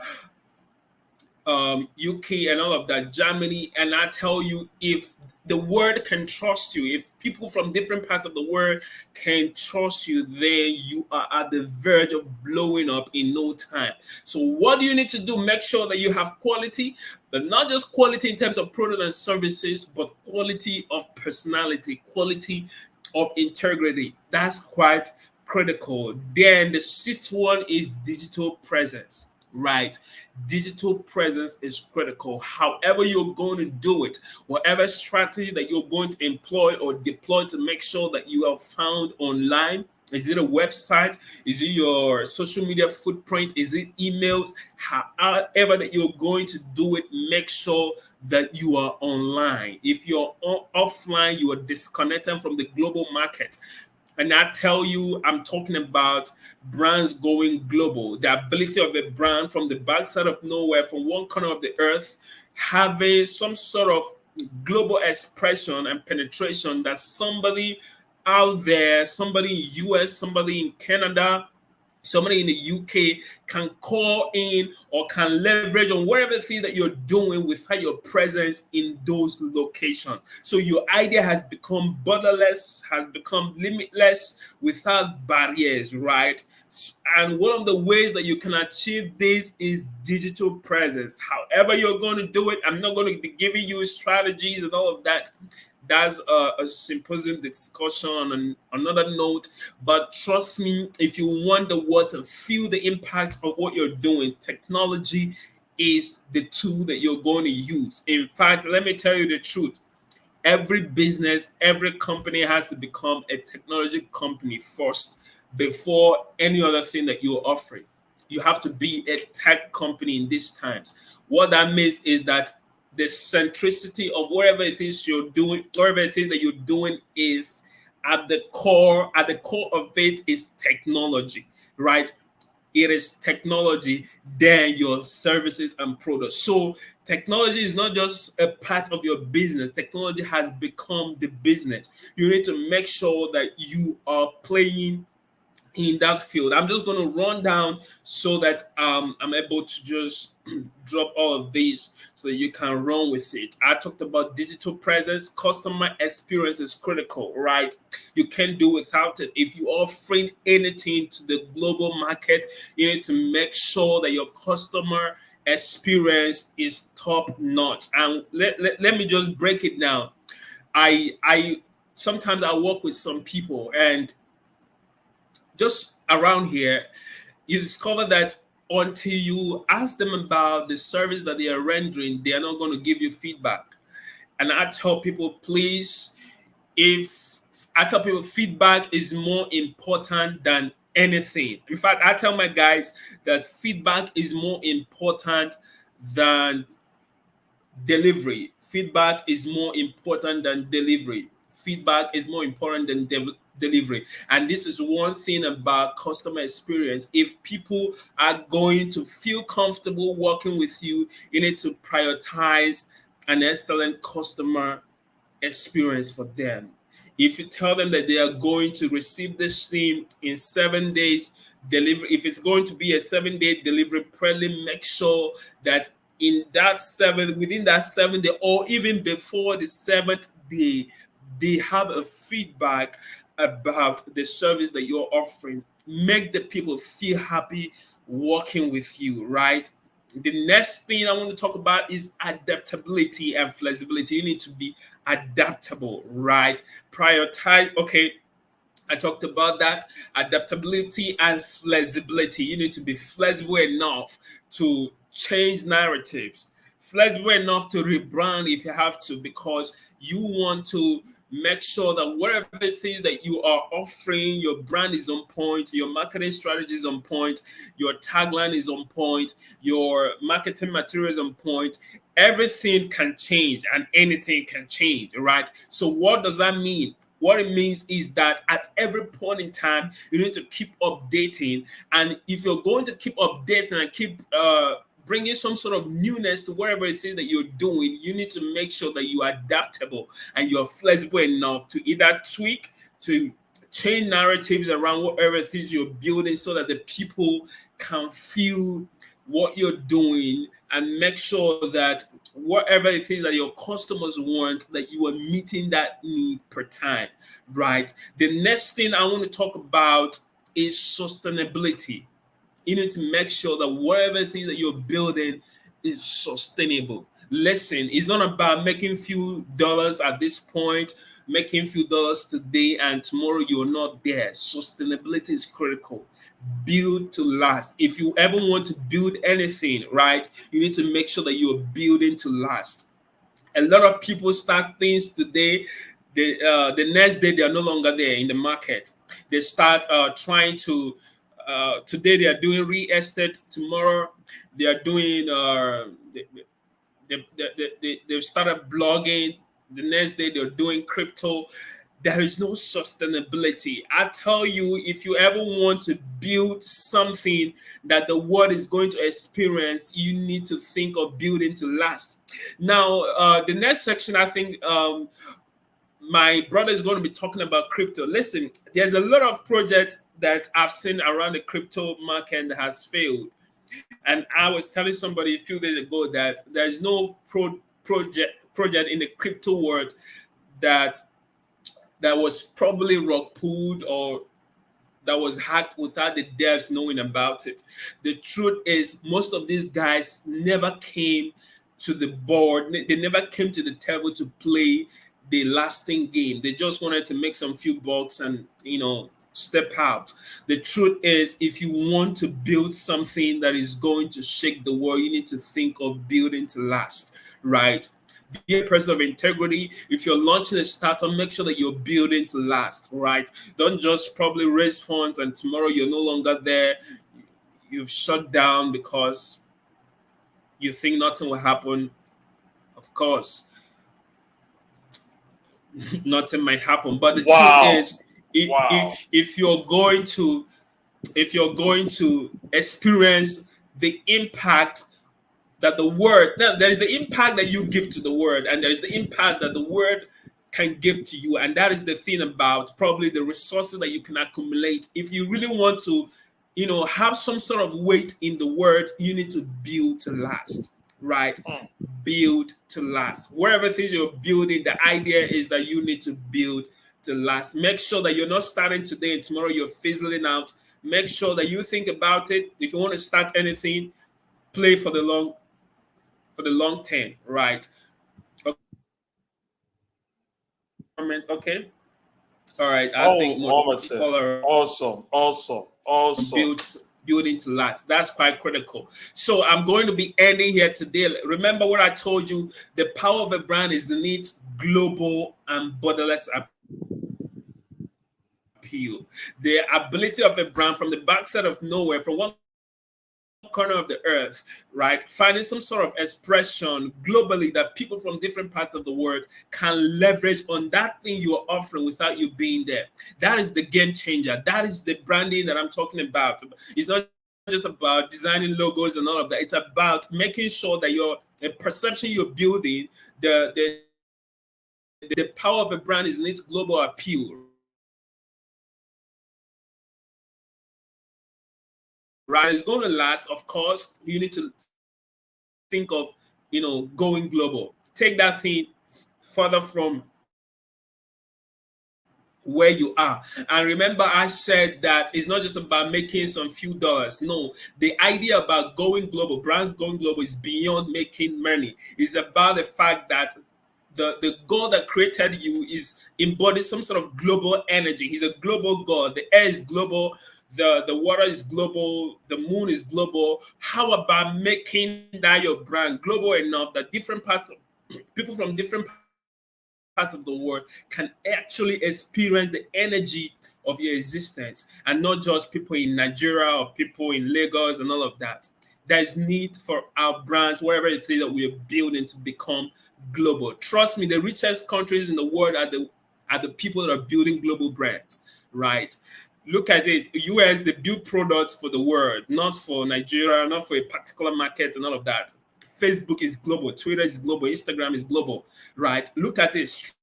UK, and all of that, Germany. And I tell you, if the world can trust you, if people from different parts of the world can trust you, then you are at the verge of blowing up in no time. So what do you need to do? Make sure that you have quality, but not just quality in terms of product and services, but quality of personality, quality of integrity. That's quite critical. Then the sixth one is digital presence, right? Digital presence is critical. However you're going to do it, whatever strategy that you're going to employ or deploy to make sure that you are found online. Is it a website? Is it your social media footprint? Is it emails? However that you're going to do it, make sure that you are online. If you're offline, you are disconnected from the global market. And I tell you, I'm talking about brands going global. The ability of a brand from the backside of nowhere, from one corner of the earth, having some sort of global expression and penetration, that somebody out there, somebody in US, somebody in Canada, somebody in the UK can call in or can leverage on whatever thing that you're doing without your presence in those locations. So your idea has become borderless, has become limitless, without barriers, right? And one of the ways that you can achieve this is digital presence. However you're going to do it, I'm not going to be giving you strategies and all of that. That's a symposium discussion on another note. But trust me, if you want the world to feel the impact of what you're doing, technology is the tool that you're going to use. In fact, let me tell you the truth. Every business, every company has to become a technology company first before any other thing that you're offering. You have to be a tech company in these times. What that means is that the centricity of whatever it is you're doing, whatever it is that you're doing, is at the core of it is technology, right? It is technology, then your services and products. So technology is not just a part of your business. Technology has become the business. You need to make sure that you are playing in that field. I'm just going to run down so that I'm able to just drop all of these so that you can run with it. I talked about digital presence. Customer experience is critical, right? You can't do without it. If you're offering anything to the global market, you need to make sure that your customer experience is top notch. And let me just break it down. I sometimes I work with some people, and just around here, you discover that until you ask them about the service that they are rendering, they are not going to give you feedback. And I tell people, please, if I tell people feedback is more important than anything. In fact, I tell my guys that feedback is more important than delivery. Feedback is more important than delivery. Feedback is more important than delivery. And this is one thing about customer experience. If people are going to feel comfortable working with you, you need to prioritize an excellent customer experience for them. If you tell them that they are going to receive this thing in 7 days delivery, if it's going to be a 7 day delivery, probably make sure that within that 7 day, or even before the seventh day, they have a feedback about the service that you're offering. Make the people feel happy working with you, right? The next thing I want to talk about is adaptability and flexibility. You need to be adaptable, right? Prioritize, okay, I talked about that. Adaptability and flexibility. You need to be flexible enough to change narratives, flexible enough to rebrand if you have to, because you want to make sure that whatever things that you are offering, your brand is on point, your marketing strategy is on point, your tagline is on point, your marketing material is on point. Everything can change and anything can change, right? So what does that mean? What it means is that at every point in time, you need to keep updating. And if you're going to keep updating and keep bringing some sort of newness to whatever it is that you're doing, you need to make sure that you are adaptable and you're flexible enough to either tweak, to change narratives around whatever it is you're building, so that the people can feel what you're doing, and make sure that whatever it is that your customers want, that you are meeting that need per time, right? The next thing I want to talk about is sustainability. You need to make sure that whatever thing that you're building is sustainable. Listen, it's not about making few dollars at this point, making few dollars today, and tomorrow you're not there. Sustainability is critical. Build to last. If you ever want to build anything, right, you need to make sure that you're building to last. A lot of people start things today, the next day they are no longer there in the market. They start trying to today they are doing real estate, tomorrow they are doing they've started blogging, the next day they're doing crypto. There is no sustainability. I tell you, if you ever want to build something that the world is going to experience, you need to think of building to last. Now, the next section, I think my brother is going to be talking about crypto. Listen, there's a lot of projects that I've seen around the crypto market that has failed. And I was telling somebody a few days ago that there's no project in the crypto world that was probably rock pulled or that was hacked without the devs knowing about it. The truth is, most of these guys never came to the board. They never came to the table to play the lasting game. They just wanted to make some few bucks and, step out. The truth is, if you want to build something that is going to shake the world, you need to think of building to last, right? Be a person of integrity. If you're launching a startup, make sure that you're building to last, right? Don't just probably raise funds and tomorrow you're no longer there. You've shut down because you think nothing will happen. Of course, nothing might happen. But the truth Wow. is, Wow. if you're going to experience the impact that the word, now there is the impact that you give to the word, and there is the impact that the word can give to you. And that is the thing about probably the resources that you can accumulate. If you really want to, have some sort of weight in the word, you need to build to last, right? Build to last. Wherever things you're building, the idea is that you need to build to last. Make sure that you're not starting today and tomorrow you're fizzling out. Make sure that you think about it. If you want to start anything, play for the long term, right? Okay. All right. I think Oh, more Mama people said. are Awesome. Awesome. Awesome. building to last. That's quite critical. So I'm going to be ending here today. Remember what I told you: the power of a brand is in its global and borderless appeal. The ability of a brand from the backside of nowhere, from one corner of the earth, right? Finding some sort of expression globally that people from different parts of the world can leverage on that thing you're offering without you being there. That is the game changer. That is the branding that I'm talking about. It's not just about designing logos and all of that. It's about making sure that your perception you're building, the the power of a brand is in its global appeal, right? It's going to last, of course. You need to think of, going global. Take that thing further from where you are. And remember, I said that it's not just about making some few dollars. No, the idea about going global, brands going global, is beyond making money. It's about the fact that the God that created you embodies some sort of global energy. He's a global God. The air is global, the water is global, the moon is global. How about making that your brand global enough that people from different parts of the world can actually experience the energy of your existence, and not just people in Nigeria or people in Lagos and all of that. There is need for our brands, whatever it is that we are building, to become global. Trust me, the richest countries in the world are the people that are building global brands, right? Look at it. US, they build products for the world, not for Nigeria, not for a particular market and all of that. Facebook is global, Twitter is global, Instagram is global, right? Look at it. Stripe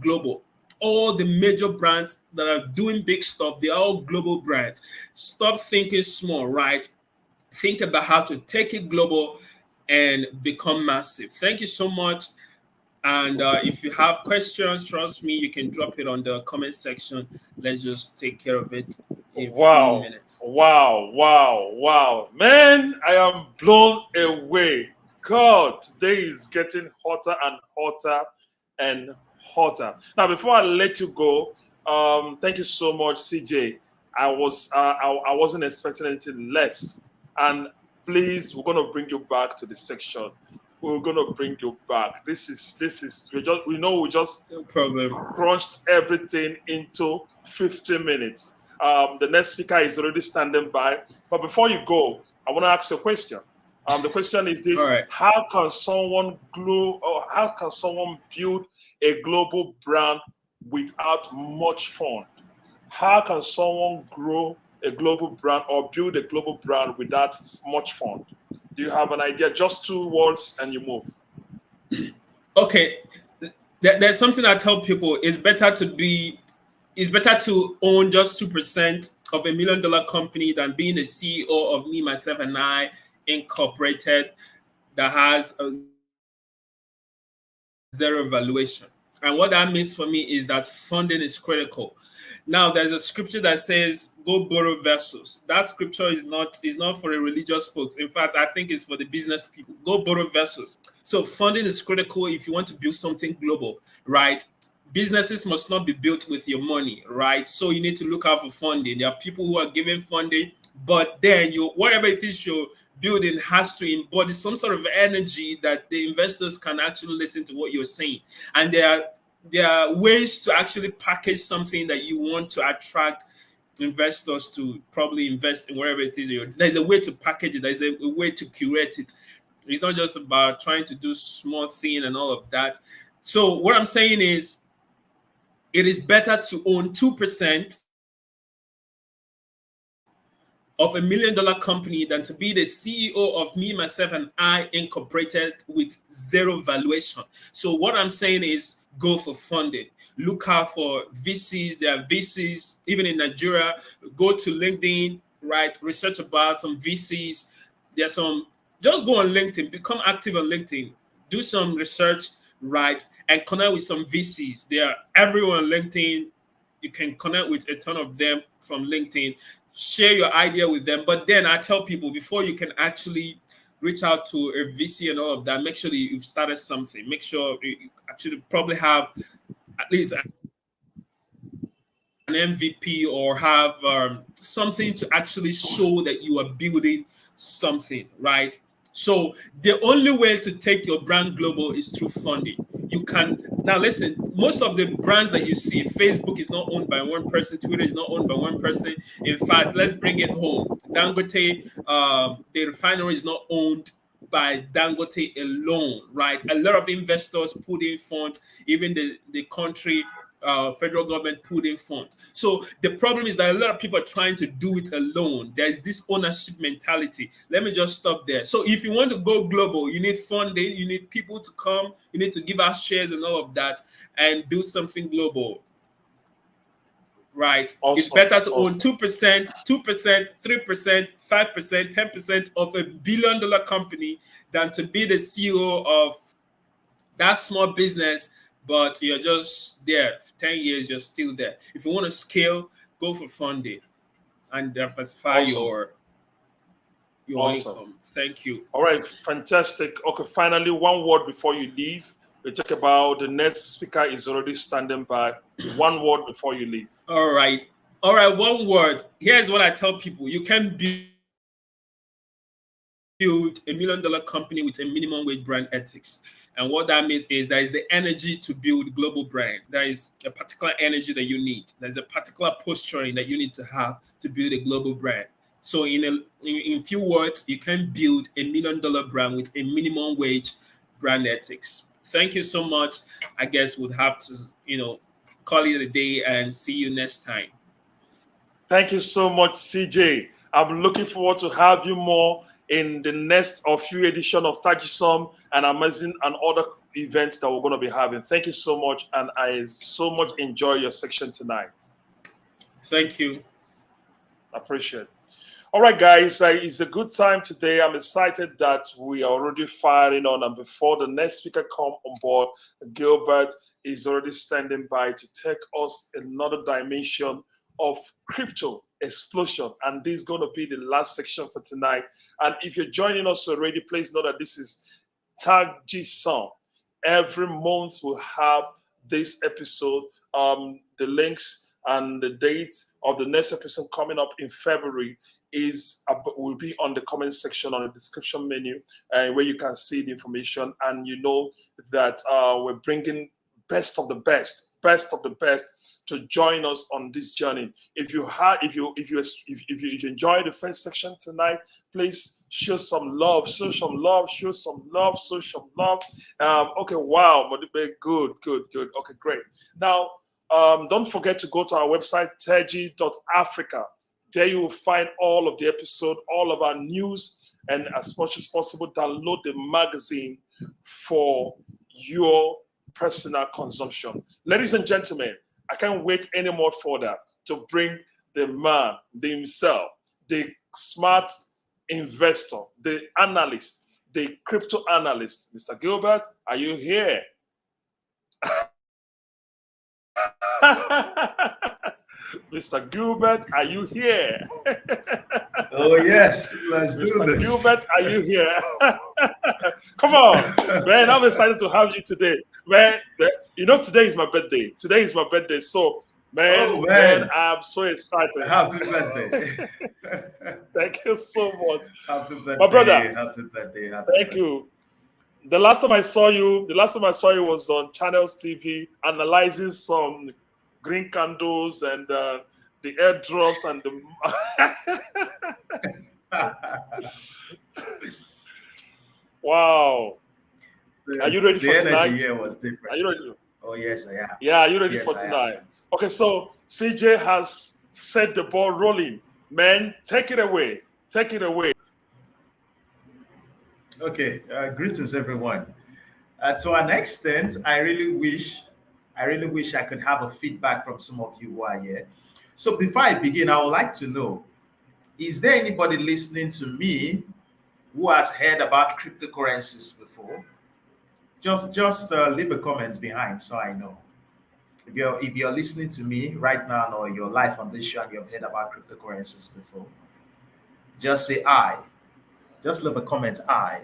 global. All the major brands that are doing big stuff, they are all global brands. Stop thinking small, right? Think about how to take it global and become massive. Thank you so much. And if you have questions, trust me, you can drop it on the comment section. Let's just take care of it in a few minutes. Wow, wow, wow, wow. Man, I am blown away. God, today is getting hotter and hotter and hotter. Now, before I let you go, thank you so much, CJ. I wasn't expecting anything less. And please, we're gonna bring you back to the section. We're gonna bring you back. This is we just No problem. crunched everything into 15 minutes. The next speaker is already standing by. But before you go, I want to ask a question. The question is All this: right. how can someone glue, or how can someone build a global brand without much fund? How can someone grow a global brand or build a global brand without much fund? Do you have an idea? Just two words and you move. Okay. There's something I tell people: it's better to own just 2% of $1 million company than being the CEO of Me, Myself, and I Incorporated that has a zero valuation. And what that means for me is that funding is critical. Now, there's a scripture that says, "Go borrow vessels." That scripture is not for the religious folks. In fact, I think it's for the business people. Go borrow vessels. So funding is critical if you want to build something global, right? Businesses must not be built with your money, right? So you need to look out for funding. There are people who are giving funding, but then whatever it is you're building has to embody some sort of energy that the investors can actually listen to what you're saying. And there are ways to actually package something that you want to attract investors to probably invest in wherever it is. There's a way to package it. There's a way to curate it. It's not just about trying to do small thing and all of that. So what I'm saying is, it is better to own 2% of $1 million company than to be the CEO of Me, Myself, and I Incorporated with zero valuation. So what I'm saying is, go for funding. Look out for VCs. There are VCs even in Nigeria. Go to LinkedIn, right? Research about some VCs. There's some. Just go on LinkedIn. Become active on LinkedIn. Do some research, right? And connect with some VCs. They are everywhere on LinkedIn. You can connect with a ton of them from LinkedIn. Share your idea with them. But then I tell people, before you can actually reach out to a VC and all of that, make sure that you've started something. Make sure you actually probably have at least an MVP or have something to actually show that you are building something, right? So the only way to take your brand global is through funding. You can now listen. Most of the brands that you see, Facebook is not owned by one person, Twitter is not owned by one person. In fact, let's bring it home. Dangote, the refinery is not owned by Dangote alone, right? A lot of investors put in funds, even the country. federal government put in funds. So the problem is that a lot of people are trying to do it alone. There's this ownership mentality. Let me just stop there. So if you want to go global, you need funding, you need people to come, you need to give out shares and all of that and do something global. Right. It's Awesome. better to own Awesome. 2%, 2%, 3%, 5%, 10% of $1 billion company than to be the CEO of that small business, but you're just there. 10 years, you're still there. If you want to scale, go for funding and diversify Awesome. your Awesome. income. Thank you. All right, fantastic. Okay, finally, one word before you leave. We talk about the next speaker is already standing by. One word before you leave. All right. All right. One word. Here's what I tell people: you can build $1 million company with a minimum wage brand ethics. And what that means is there is the energy to build global brand. There is a particular energy that you need. There's a particular posturing that you need to have to build a global brand. So in few words, you can build $1 million brand with a minimum wage brand ethics. Thank you so much. I guess we'll have to, call it a day and see you next time. Thank you so much, CJ. I'm looking forward to have you more in the next or few edition of TGAiSUM and Amazing and other events that we're going to be having. Thank you so much, and I so much enjoy your section tonight. Thank you. Appreciate it. All right, guys, it's a good time today. I'm excited that we are already firing on, and before the next speaker come on board, Gilbert is already standing by to take us another dimension of crypto explosion. And this is going to be the last section for tonight. And if you're joining us already, please know that this is TGAiSUM. Every month we'll have this episode, the links and the dates of the next episode coming up in February will be on the comment section on the description menu, where you can see the information, and you know that we're bringing best of the best of the best to join us on this journey. If you enjoy the first section tonight, please show some love, show some love, show some love, show some love. Okay, wow, Modibe, good. Okay, great. Now, don't forget to go to our website, tegi.africa. There you will find all of the episode, all of our news, and as much as possible, download the magazine for your personal consumption. Ladies and gentlemen, I can't wait anymore for that to bring the man, himself, the smart investor, the analyst, the crypto analyst. Mr. Gilbert, are you here? Mr. Gilbert, are you here? Oh, yes, let's do Mr. this. Gilbert, are you here? Come on, man, I'm excited to have you today. Man, today is my birthday. Today is my birthday. So, man, I'm so excited. Happy birthday. Thank you so much. Happy birthday. My brother. Happy birthday. Thank you. The last time I saw you was on Channels TV analyzing some green candles and the airdrops and the wow. Are you ready for tonight? The energy was different. Are you ready? Oh, yes, I am. Yeah, are you ready for tonight? Okay, so CJ has set the ball rolling. Man, take it away. Take it away. Okay, greetings, everyone. To an extent, I really wish I could have a feedback from some of you who are here. So before I begin, I would like to know, is there anybody listening to me who has heard about cryptocurrencies before? Just leave a comment behind so I know. If you're listening to me right now or your life on this show and you've heard about cryptocurrencies before, just say I. Just leave a comment I.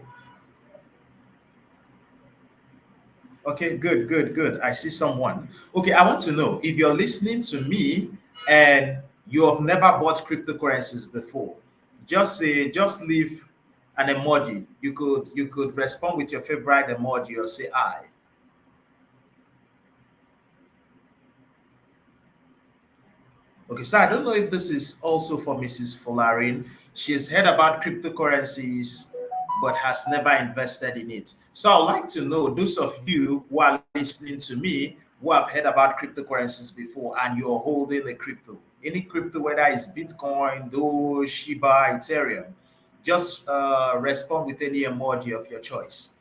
Okay, good. I see someone. Okay, I want to know if you're listening to me and you have never bought cryptocurrencies before. Just leave an emoji. You could respond with your favorite emoji or say I. Okay, so I don't know if this is also for Mrs. Folarin. She has heard about cryptocurrencies but has never invested in it. So I'd like to know, those of you who are listening to me, who who have heard about cryptocurrencies before and you're holding a crypto, any crypto, whether it's Bitcoin, Doge, Shiba, Ethereum, just respond with any emoji of your choice.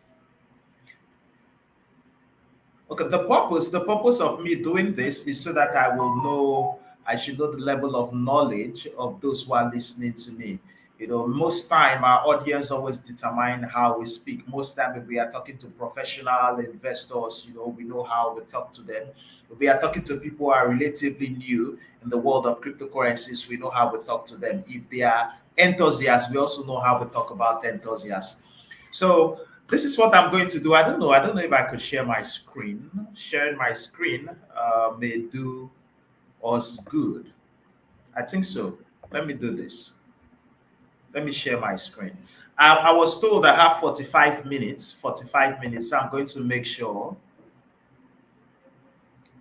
Okay, the purpose of me doing this is so that I should know the level of knowledge of those who are listening to me. Most time our audience always determine how we speak. Most time if we are talking to professional investors, we know how we talk to them. If we are talking to people who are relatively new in the world of cryptocurrencies, we know how we talk to them. If they are enthusiasts, we also know how we talk about enthusiasts. So this is what I'm going to do. I don't know if I could share my screen. Sharing my screen may do us good. I think so. Let me do this. Let me share my screen. I was told I have 45 minutes. 45 minutes. So I'm going to make sure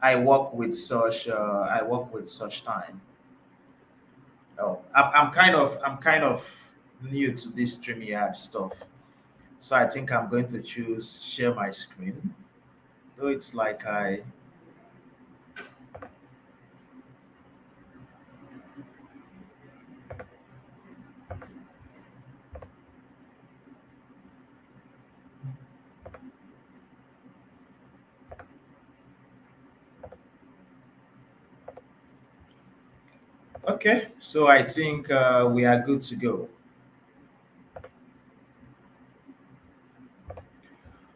I work with such time. Oh, I'm kind of new to this StreamYard stuff. So I think I'm going to choose share my screen. Though it's like okay. So I think we are good to go.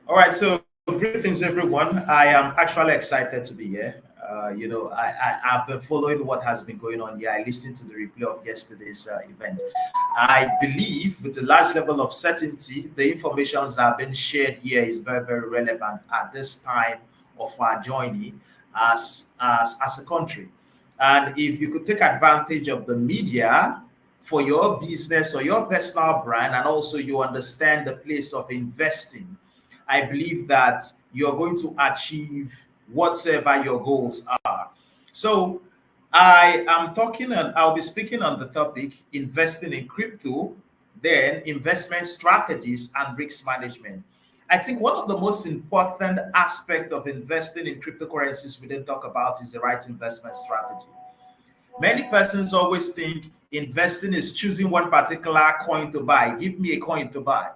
All right. So greetings, everyone. I am actually excited to be here. I've been following what has been going on here. I listened to the replay of yesterday's event. I believe with a large level of certainty, the information that have been shared here is very, very relevant at this time of our journey as a country. And if you could take advantage of the media for your business or your personal brand, and also you understand the place of investing, I believe that you're going to achieve whatsoever your goals are. So I am talking and I'll be speaking on the topic investing in crypto, then investment strategies and risk management. I think one of the most important aspects of investing in cryptocurrencies we didn't talk about is the right investment strategy. Many persons always think investing is choosing one particular coin to buy. Give me a coin to buy,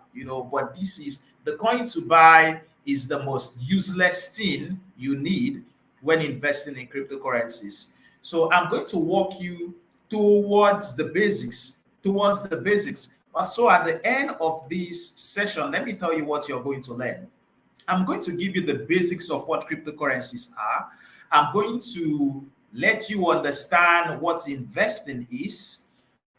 but this is the coin to buy is the most useless thing you need when investing in cryptocurrencies. So I'm going to walk you towards the basics. So at the end of this session, let me tell you what you're going to learn. I'm going to give you the basics of what cryptocurrencies are. I'm going to let you understand what investing is,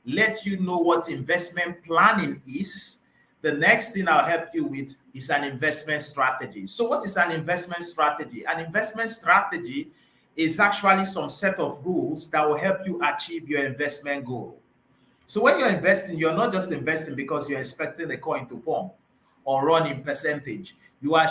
let you know what investment planning is. The next thing I'll help you with is an investment strategy. So what is an investment strategy? An investment strategy is actually some set of rules that will help you achieve your investment goal. So when you're investing, you're not just investing because you're expecting a coin to pump or run in percentage.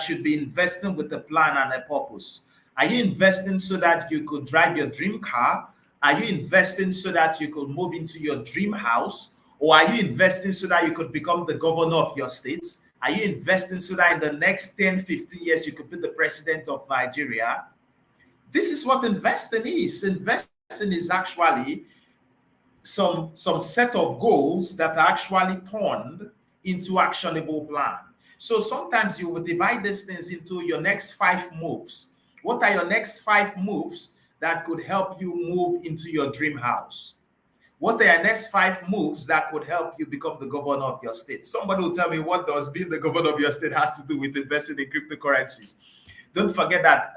Should be investing with a plan and a purpose. Are you investing so that you could drive your dream car? Are you investing so that you could move into your dream house? Or are you investing so that you could become the governor of your state? Are you investing so that in the next 10, 15 years you could be the president of Nigeria? This is what investing is. Investing is actually some set of goals that are actually turned into actionable plan. So sometimes you will divide these things into your next 5 moves. What are your next 5 moves that could help you move into your dream house? What are your next 5 moves that could help you become the governor of your state? Somebody will tell me, what does being the governor of your state has to do with investing in cryptocurrencies? Don't forget that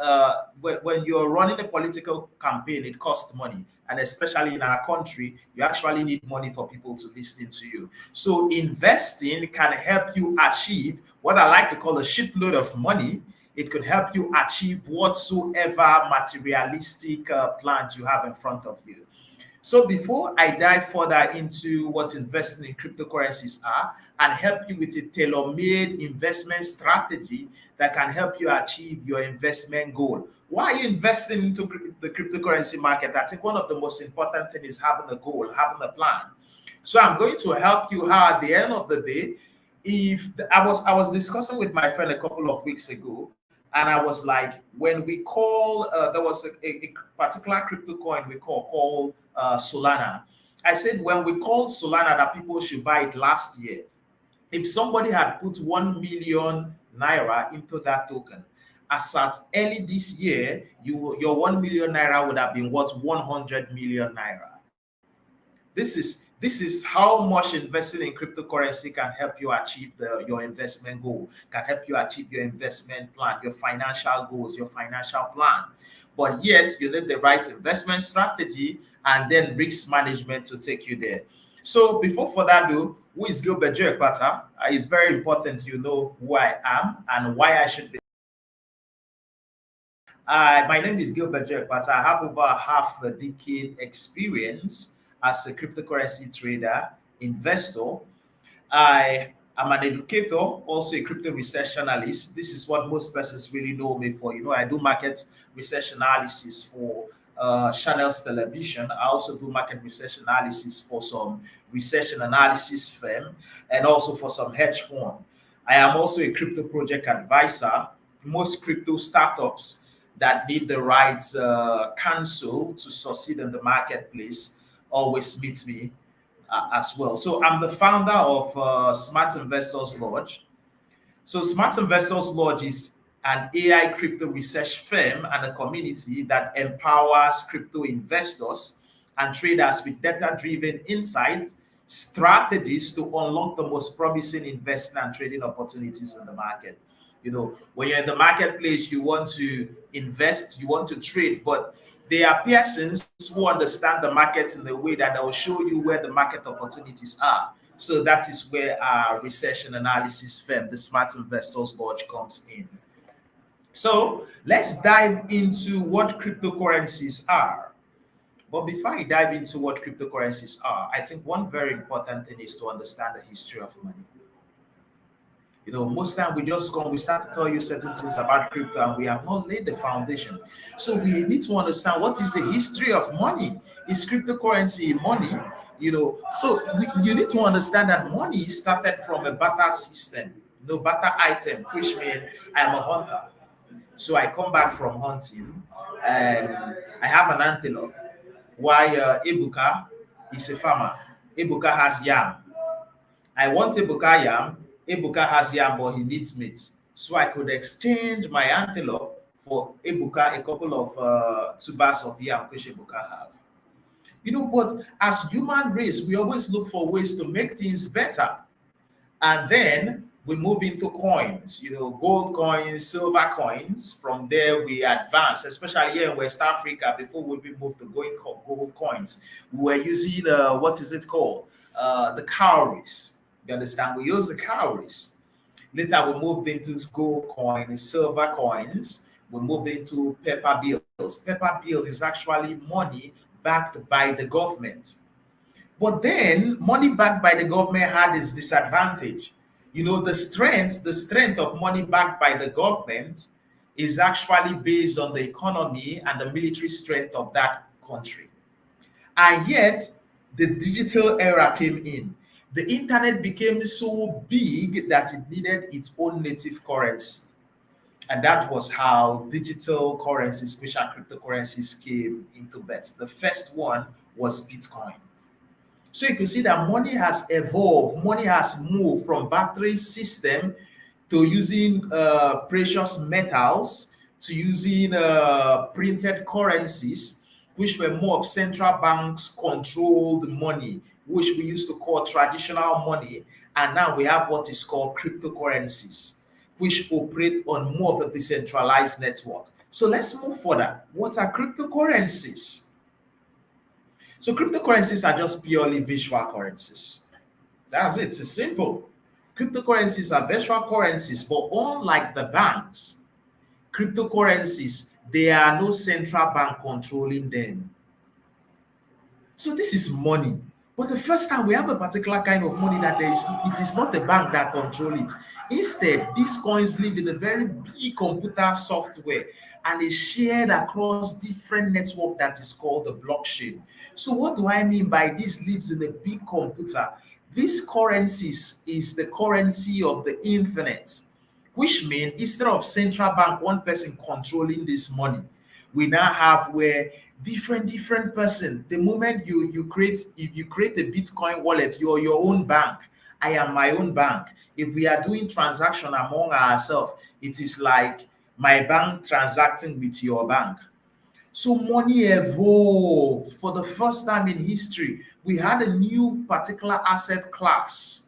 when you're running a political campaign, it costs money. And especially in our country, you actually need money for people to listen to you. So investing can help you achieve what I like to call a shitload of money. It could help you achieve whatsoever materialistic plans you have in front of you. So before I dive further into what investing in cryptocurrencies are and help you with a tailor-made investment strategy that can help you achieve your investment goal. Why are you investing into the cryptocurrency market? I think one of the most important things is having a goal, having a plan. So I'm going to help you how at the end of the day, if I was discussing with my friend a couple of weeks ago, And I was like, when we call, there was a particular crypto coin we called Solana. I said, when we called Solana that people should buy it last year, if somebody had put 1 million naira into that token, as at early this year, your 1 million naira would have been worth 100 million naira. This is how much investing in cryptocurrency can help you achieve your investment goal, can help you achieve your investment plan, your financial goals, your financial plan. But yet you need the right investment strategy and then risk management to take you there. So before further ado, who is Gilbert Joekpata? It's very important you know who I am and why I should be. My name is Gilbert Joekpata. I have over half a decade experience as a cryptocurrency trader, investor. I am an educator, also a crypto research analyst. This is what most persons really know me for. I do market research analysis for Channels Television. I also do market research analysis for some research and analysis firm and also for some hedge fund. I am also a crypto project advisor. Most crypto startups that need the right counsel to succeed in the marketplace always meet me as well. So I'm the founder of Smart Investors Lodge. So Smart Investors Lodge is an AI crypto research firm and a community that empowers crypto investors and traders with data-driven insight strategies to unlock the most promising investing and trading opportunities in the market. When you're in the marketplace, you want to invest, you want to trade, but there are persons who understand the market in a way that will show you where the market opportunities are. So that is where our research and analysis firm, the Smart Investors Lodge, comes in. So let's dive into what cryptocurrencies are. But before I dive into what cryptocurrencies are, I think one very important thing is to understand the history of money. Most time we start to tell you certain things about crypto and we have not laid the foundation. So we need to understand what is the history of money. Is cryptocurrency money? You need to understand that money started from a barter system, barter item, which means I'm a hunter. So I come back from hunting and I have an antelope. While Ebuka is a farmer. Ebuka has yam. I want Ebuka yam. Ebuka has yam, but he needs meat. So I could exchange my antelope for Ebuka a couple of tubers of yam which Ebuka have. But as human race, we always look for ways to make things better. And then we move into coins, gold coins, silver coins. From there, we advance, especially here in West Africa, before we even moved to gold coins. We were using, what is it called? The cowries. You understand? We use the cowries. Later, we moved into gold coins, silver coins. We moved into paper bills. Paper bill is actually money backed by the government. But then, money backed by the government had its disadvantage. The strength of money backed by the government is actually based on the economy and the military strength of that country. And yet, the digital era came in. The internet became so big that it needed its own native currency. And that was how digital currencies, special cryptocurrencies, came into birth. The first one was Bitcoin. So you can see that money has evolved, money has moved from battery system to using precious metals, to using printed currencies, which were more of central banks controlled money, which we used to call traditional money. And now we have what is called cryptocurrencies, which operate on more of a decentralized network. So let's move further. What are cryptocurrencies? So cryptocurrencies are just purely virtual currencies. That's it. It's simple. Cryptocurrencies are virtual currencies, but unlike the banks, cryptocurrencies, there are no central bank controlling them. So this is money. But the first time we have a particular kind of money that it is not the bank that controls it. Instead, these coins live in a very big computer software and is shared across different network that is called the blockchain. So what do I mean by this lives in a big computer? These currencies is the currency of the internet, which means instead of central bank, one person controlling this money, we now have where different person. The moment you create, if you create a Bitcoin wallet, you're your own bank. I am my own bank. If we are doing transaction among ourselves, it is like my bank transacting with your bank. So money evolved. For the first time in history, we had a new particular asset class,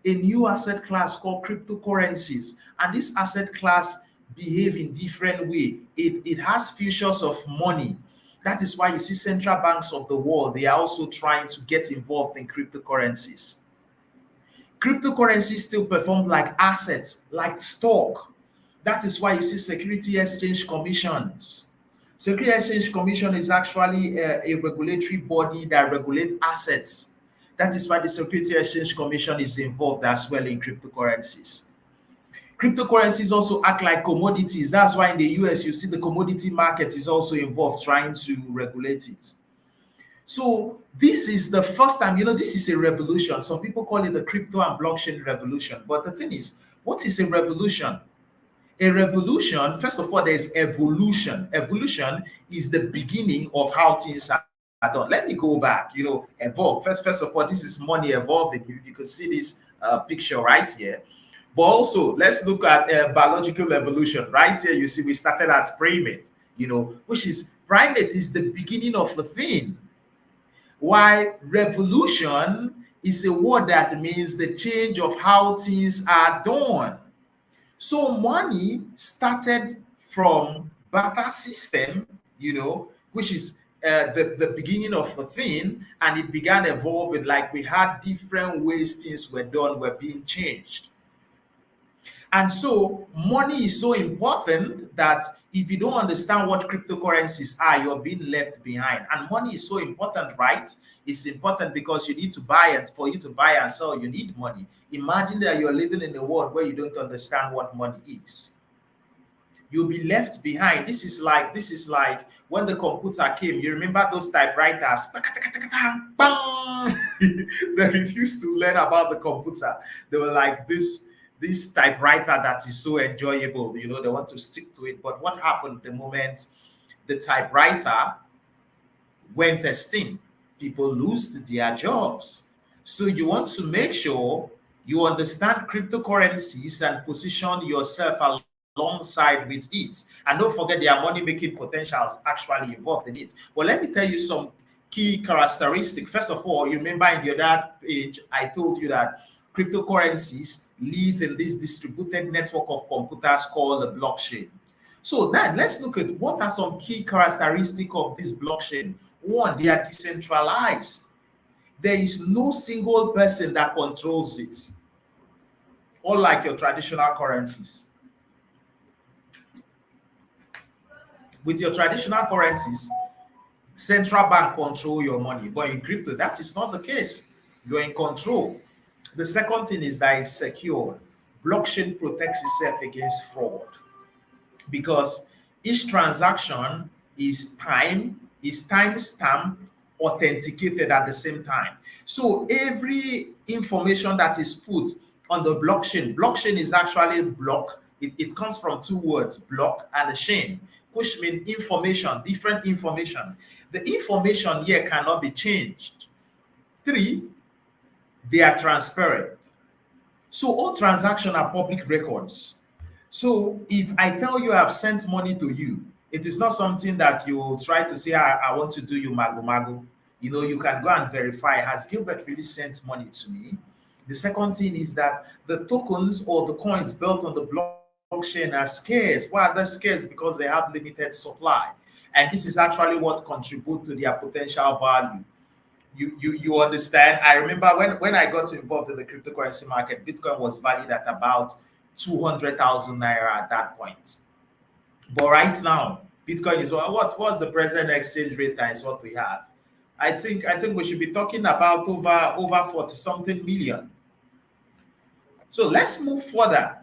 a new asset class called cryptocurrencies. And this asset class behave in different way. It has features of money. That is why you see central banks of the world, they are also trying to get involved in cryptocurrencies. Cryptocurrencies still perform like assets, like stock. That is why you see security exchange commissions. Security Exchange Commission is actually a regulatory body that regulates assets. That is why the Security Exchange Commission is involved as well in cryptocurrencies. Cryptocurrencies also act like commodities. That's why in the US you see the commodity market is also involved trying to regulate it. So this is the first time, this is a revolution. Some people call it the crypto and blockchain revolution. But the thing is, what is a revolution? A revolution, first of all, there's evolution. Evolution is the beginning of how things are done. Let me go back, evolve. First of all, this is money evolving. You can see this picture right here. But also, let's look at biological evolution. Right here, you see we started as primate, which is primate is the beginning of a thing. Why revolution is a word that means the change of how things are done. So money started from barter system, which is the beginning of a thing, and it began evolving. Like we had different ways things were done, were being changed. And so money is so important that if you don't understand what cryptocurrencies are, you're being left behind. And money is so important, right? It's important because you need to buy it. For you to buy and sell, you need money. Imagine that you're living in a world where you don't understand what money is. You'll be left behind. This is like when the computer came. You remember those typewriters? They refused to learn about the computer. They were like this typewriter that is so enjoyable, they want to stick to it. But what happened the moment the typewriter went extinct? People lose their jobs. So you want to make sure you understand cryptocurrencies and position yourself alongside with it. And don't forget their money-making potentials actually involved in it. But let me tell you some key characteristics. First of all, you remember in the other page, I told you that cryptocurrencies live in this distributed network of computers called the blockchain. So then let's look at what are some key characteristics of this blockchain. One, they are decentralized. There is no single person that controls it, unlike your traditional currencies. With your traditional currencies, central bank control your money, but in crypto, that is not the case. You're in control. The second thing is that it's secure. Blockchain protects itself against fraud because each transaction is time stamped, authenticated at the same time. So every information that is put on the blockchain is actually block. It comes from two words, block and chain, which means information, different information. The information here cannot be changed. 3, they are transparent. So all transactions are public records. So if I tell you I've sent money to you, it is not something that you will try to say, I want to do you mago. You can go and verify, has Gilbert really sent money to me? The second thing is that the tokens or the coins built on the blockchain are scarce. Why are they scarce? Because they have limited supply. And this is actually what contributes to their potential value. You understand? I remember when I got involved in the cryptocurrency market, Bitcoin was valued at about 200,000 naira at that point. But right now, Bitcoin is what's the present exchange rate times what we have? I think we should be talking about over 40 something million. So let's move further.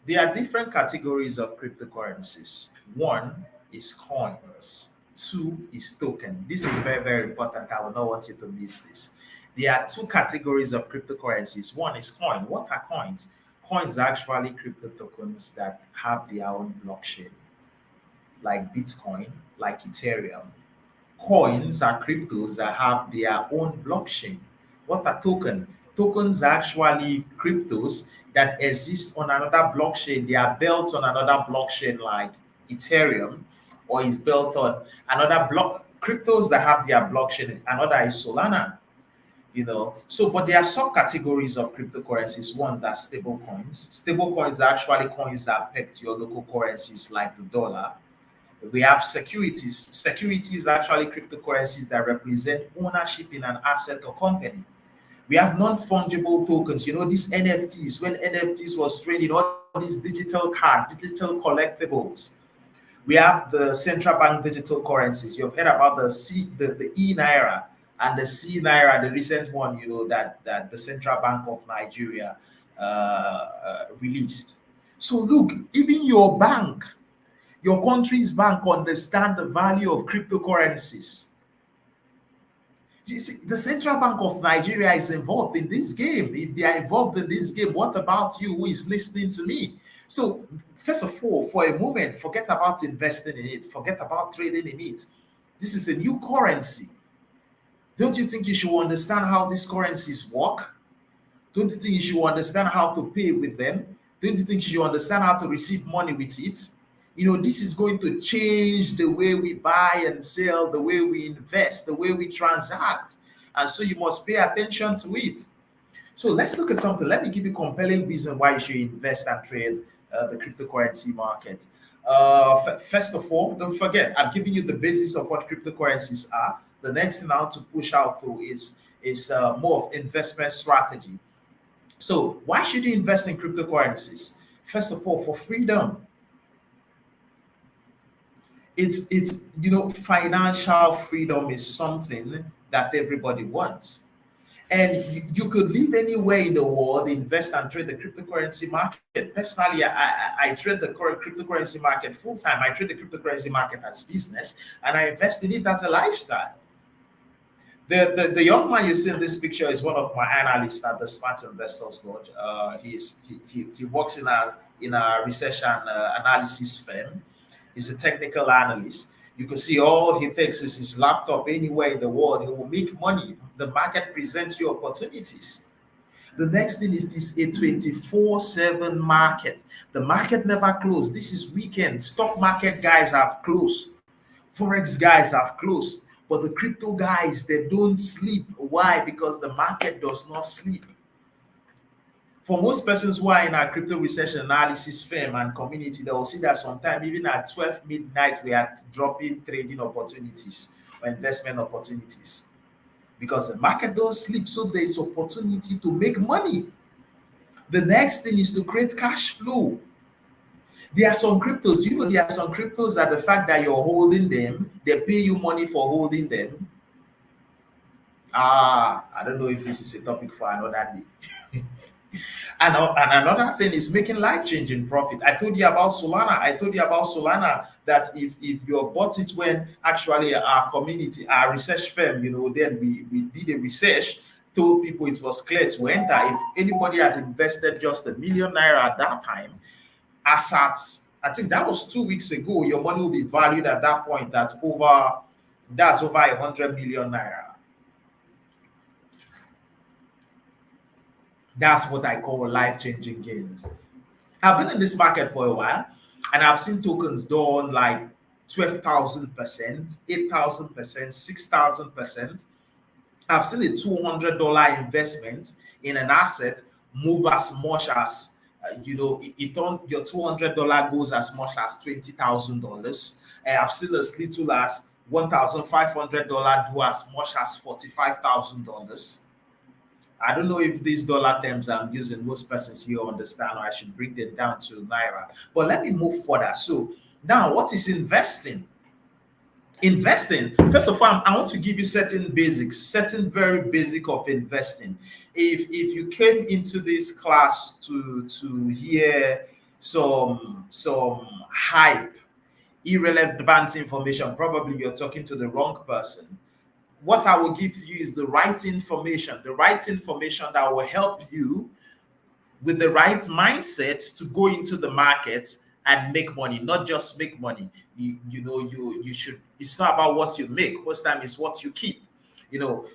There are different categories of cryptocurrencies. 1 is coins. 2 is token. This is very, very important. I will not want you to miss this. There are 2 categories of cryptocurrencies. 1 is coin. What are coins? coins are actually crypto tokens that have their own blockchain, like Bitcoin, like Ethereum. Coins are cryptos that have their own blockchain. What are token? Tokens are actually cryptos that exist on another blockchain. They are built on another blockchain like Ethereum, or is built on another block. Cryptos that have their blockchain, another is Solana. So but there are subcategories of cryptocurrencies. Ones that are stable coins. Stable coins are actually coins that peg to your local currencies like the dollar. We have securities. Securities are actually cryptocurrencies that represent ownership in an asset or company. We have non-fungible tokens, these NFTs. When NFTs was trading, all these digital card, digital collectibles. We have the central bank digital currencies. You've heard about the E Naira and the C Naira, the recent one, that the Central Bank of Nigeria released. So look, even your bank, your country's bank, understand the value of cryptocurrencies. You see, the Central Bank of Nigeria is involved in this game. If they are involved in this game, what about you who is listening to me? So, first of all, for a moment, forget about investing in it, forget about trading in it. This is a new currency. Don't you think you should understand how these currencies work? Don't you think you should understand how to pay with them? Don't you think you should understand how to receive money with it? This is going to change the way we buy and sell, the way we invest, the way we transact. And so you must pay attention to it. So let's look at something. Let me give you a compelling reason why you should invest and trade the cryptocurrency market. First of all, don't forget, I've given you the basis of what cryptocurrencies are. The next thing now to push out through is more of investment strategy. So why should you invest in cryptocurrencies? First of all, for freedom. It's financial freedom is something that everybody wants. And you could live anywhere in the world, invest and trade the cryptocurrency market. Personally, I trade the cryptocurrency market full time. I trade the cryptocurrency market as business, and I invest in it as a lifestyle. The young man you see in this picture is one of my analysts at the Smart Investors Lodge. He works in a research and analysis firm. He's a technical analyst. You can see all he takes is his laptop anywhere in the world. He will make money. The market presents you opportunities. The next thing is this a 24/7 market. The market never closed. This is weekend. Stock market guys have closed. Forex guys have closed. But the crypto guys, they don't sleep. Why? Because the market does not sleep. For most persons who are in our crypto research and analysis firm and community, they will see that sometime even at 12 midnight, we are dropping trading opportunities or investment opportunities. Because the market don't sleep, so there is opportunity to make money. The next thing is to create cash flow. There are some cryptos, there are some cryptos that the fact that you're holding them, they pay you money for holding them. I don't know if this is a topic for another day. And another thing is making life-changing profit. I told you about Solana. That if you bought it when actually our community, our research firm, then we did a research, told people it was clear to enter. If anybody had invested just ₦1 million at that time, as at, I think that was 2 weeks ago, your money will be valued at that point that's over 100 million naira. That's what I call life-changing gains. I've been in this market for a while, and I've seen tokens done like 12,000%, 8,000%, 6,000%. I've seen a $200 investment in an asset move as much as, your $200 goes as much as $20,000. I've seen as little as $1,500 do as much as $45,000. I don't know if these dollar terms I'm using, most persons here understand, or I should bring them down to naira. But let me move further. So now, what is investing? Investing, first of all, I want to give you certain very basic of investing. If you came into this class to hear some hype, irrelevant information, probably you're talking to the wrong person. What I will give to you is the right information that will help you with the right mindset to go into the market and make money, not just make money. You should, it's not about what you make. Most time it's what you keep.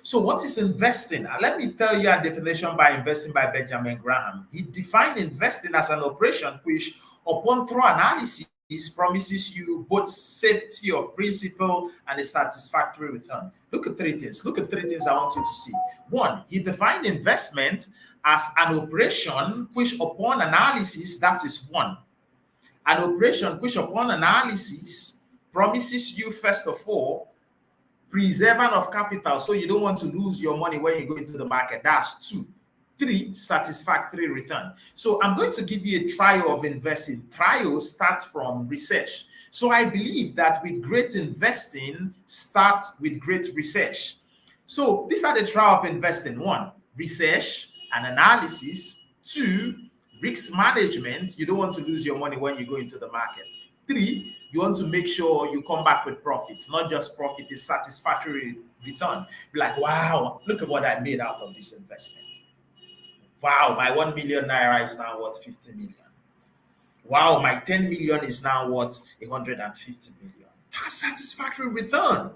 So what is investing? Let me tell you a definition by investing by Benjamin Graham. He defined investing as an operation which, upon thorough analysis, promises you both safety of principle and a satisfactory return. Look at three things. Look at three things I want you to see. One, he defined investment as an operation which, upon analysis, that is one. An operation which, upon analysis, promises you, first of all, preservation of capital, so you don't want to lose your money when you go into the market. That's two. Three, satisfactory return. So I'm going to give you a trial of investing. Trials start from research. So I believe that with great investing starts with great research. So these are the trial of investing. One, research and analysis. Two, risk management. You don't want to lose your money when you go into the market. Three, you want to make sure you come back with profits, not just profit, a satisfactory return. Be like, wow, look at what I made out of this investment. Wow, my 1 million naira is now worth 50 million. Wow, my 10 million is now worth 150 million. That's satisfactory return.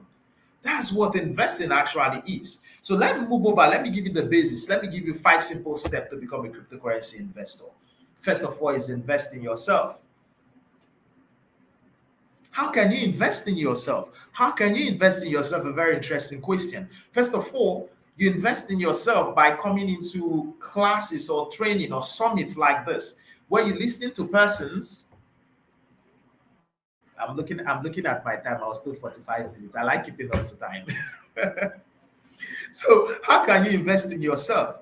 That's what investing actually is. So let me move over. Let me give you the basis. Let me give you 5 simple steps to become a cryptocurrency investor. First of all is invest in yourself. How can you invest in yourself? How can you invest in yourself? A very interesting question. First of all, you invest in yourself by coming into classes or training or summits like this, where you listen to persons. I'm looking at my time. I was still 45 minutes. I like keeping up to time. So how can you invest in yourself?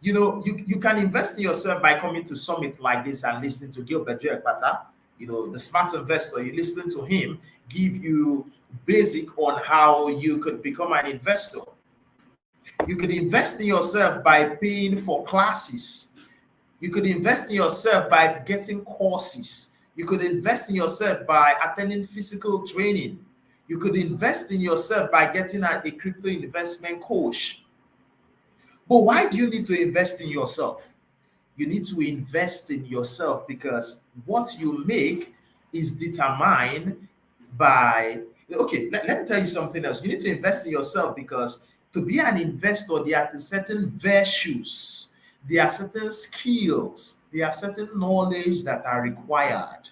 You can invest in yourself by coming to summits like this and listening to Gilbert Joekpata, the smart investor. You listen to him give you basic on how you could become an investor. You could invest in yourself by paying for classes. You could invest in yourself by getting courses. You could invest in yourself by attending physical training. You could invest in yourself by getting a crypto investment coach. But why do you need to invest in yourself? You need to invest in yourself because what you make is determined by, okay, let me tell you something else. You need to invest in yourself because to be an investor, there are certain virtues, there are certain skills, there are certain knowledge that are required.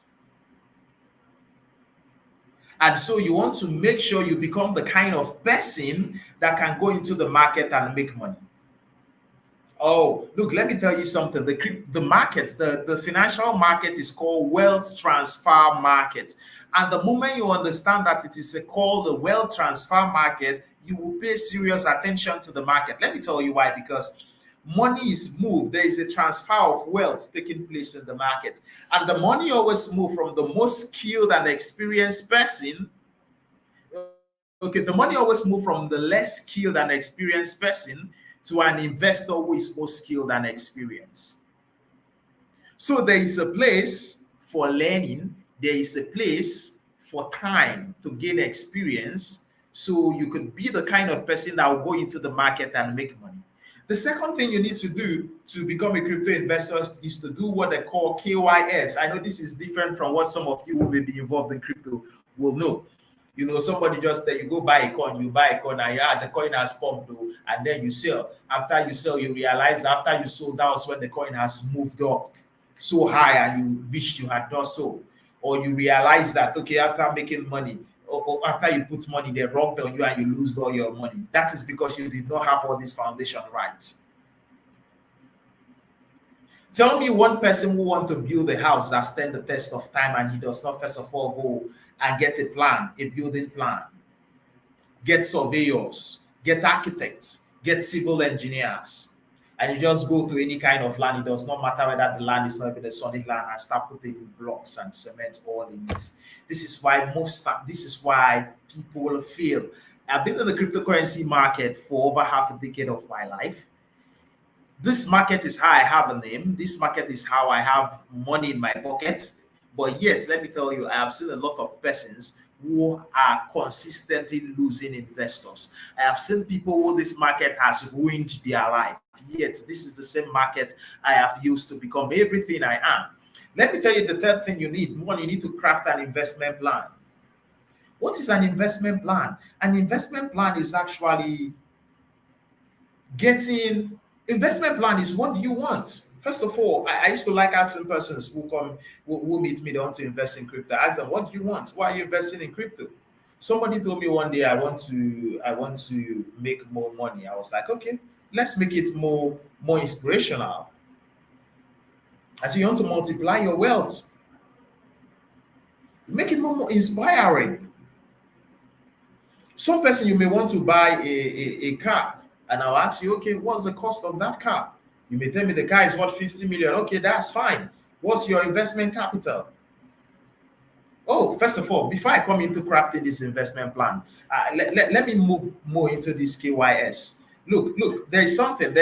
And so you want to make sure you become the kind of person that can go into the market and make money. Oh, look, let me tell you something. The market, the financial market is called wealth transfer market. And the moment you understand that it is called the wealth transfer market, you will pay serious attention to the market. Let me tell you why. Because money is moved. There is a transfer of wealth taking place in the market. And the money always moves from the most skilled and experienced person. Okay, the money always moves from the less skilled and experienced person to an investor who is more skilled and experienced. So there is a place for learning. There is a place for time to gain experience. So you could be the kind of person that will go into the market and make money. The second thing you need to do to become a crypto investor is to do what they call KYS. I know this is different from what some of you who may be involved in crypto will know. Somebody just said you go buy a coin, and the coin has pumped, and then you sell. After you sell, you realize after you sold, that was when the coin has moved up so high and you wished you had not sold. Or you realize that, okay, after making money, or after you put money, they robbed on you and you lose all your money. That is because you did not have all this foundation right. Tell me one person who wants to build a house that stands the test of time and he does not first of all go and get a plan, a building plan, get surveyors, get architects, get civil engineers, and you just go to any kind of land. It does not matter whether the land is not even a solid land and start putting blocks and cement all in it. This is why people fail. I've been in the cryptocurrency market for over half a decade of my life. This market is how I have a name. This market is how I have money in my pocket. But yet, let me tell you, I have seen a lot of persons who are consistently losing investors. I have seen people who this market has ruined their life, yet this is the same market I have used to become everything I am. Let me tell you the third thing you need. One, you need to craft an investment plan. What is an investment plan? An investment plan is actually getting investment plan is what do you want? First of all, I used to like asking persons who come who meet me, they want to invest in crypto. I ask them, what do you want? Why are you investing in crypto? Somebody told me one day I want to make more money. I was like, okay, let's make it more inspirational. I say you want to multiply your wealth, make it more inspiring. Some person you may want to buy a car, and I'll ask you, okay, what's the cost of that car? You may tell me the car is worth 50 million. Okay, that's fine. What's your investment capital? Oh, first of all, before I come into crafting this investment plan, let me move more into this KYS. Look, there is something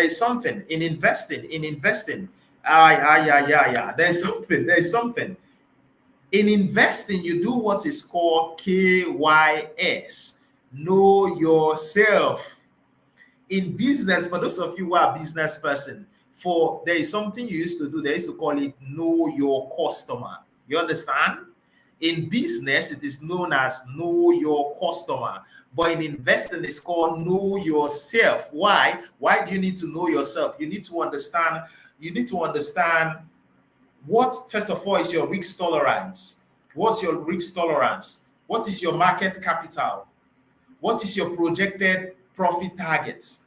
in investing. Yeah. There is something. In investing, you do what is called KYS. Know yourself. In business, for those of you who are business person, for there is something you used to do. They used to call it know your customer. You understand? In business, it is known as know your customer. But in investing, it's called know yourself. Why? Why do you need to know yourself? You need to understand. You need to understand what, first of all, is your risk tolerance. What's your risk tolerance? What is your market capital? What is your projected profit targets?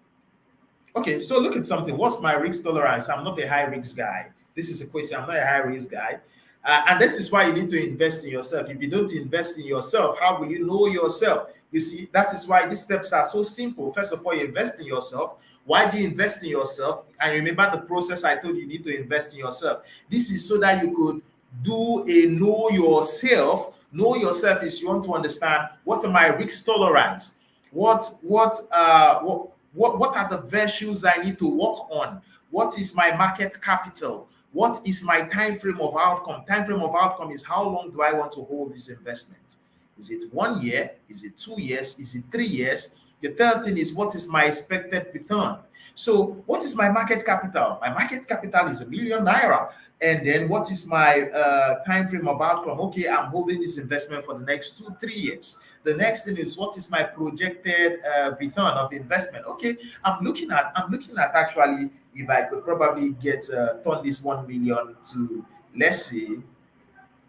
Okay, so look at something. What's my risk tolerance? I'm not a high risk guy. This is a question. I'm not a high risk guy. And this is why you need to invest in yourself. If you don't invest in yourself, how will you know yourself? You see, that is why these steps are so simple. First of all, you invest in yourself. Why do you invest in yourself? And remember the process I told you need to invest in yourself. This is so that you could do a know yourself. Know yourself is you want to understand what are my risk tolerance? What are the virtues I need to work on? What is my market capital? What is my time frame of outcome? Time frame of outcome is how long do I want to hold this investment? Is it 1 year? Is it 2 years? Is it 3 years? The third thing is what is my expected return? So what is my market capital? My market capital is ₦1,000,000. And then what is my time frame of outcome? Okay, I'm holding this investment for the next 2-3 years. The next thing is what is my projected return of investment? Okay, I'm looking at actually if I could probably get turn this 1 million to, let's say,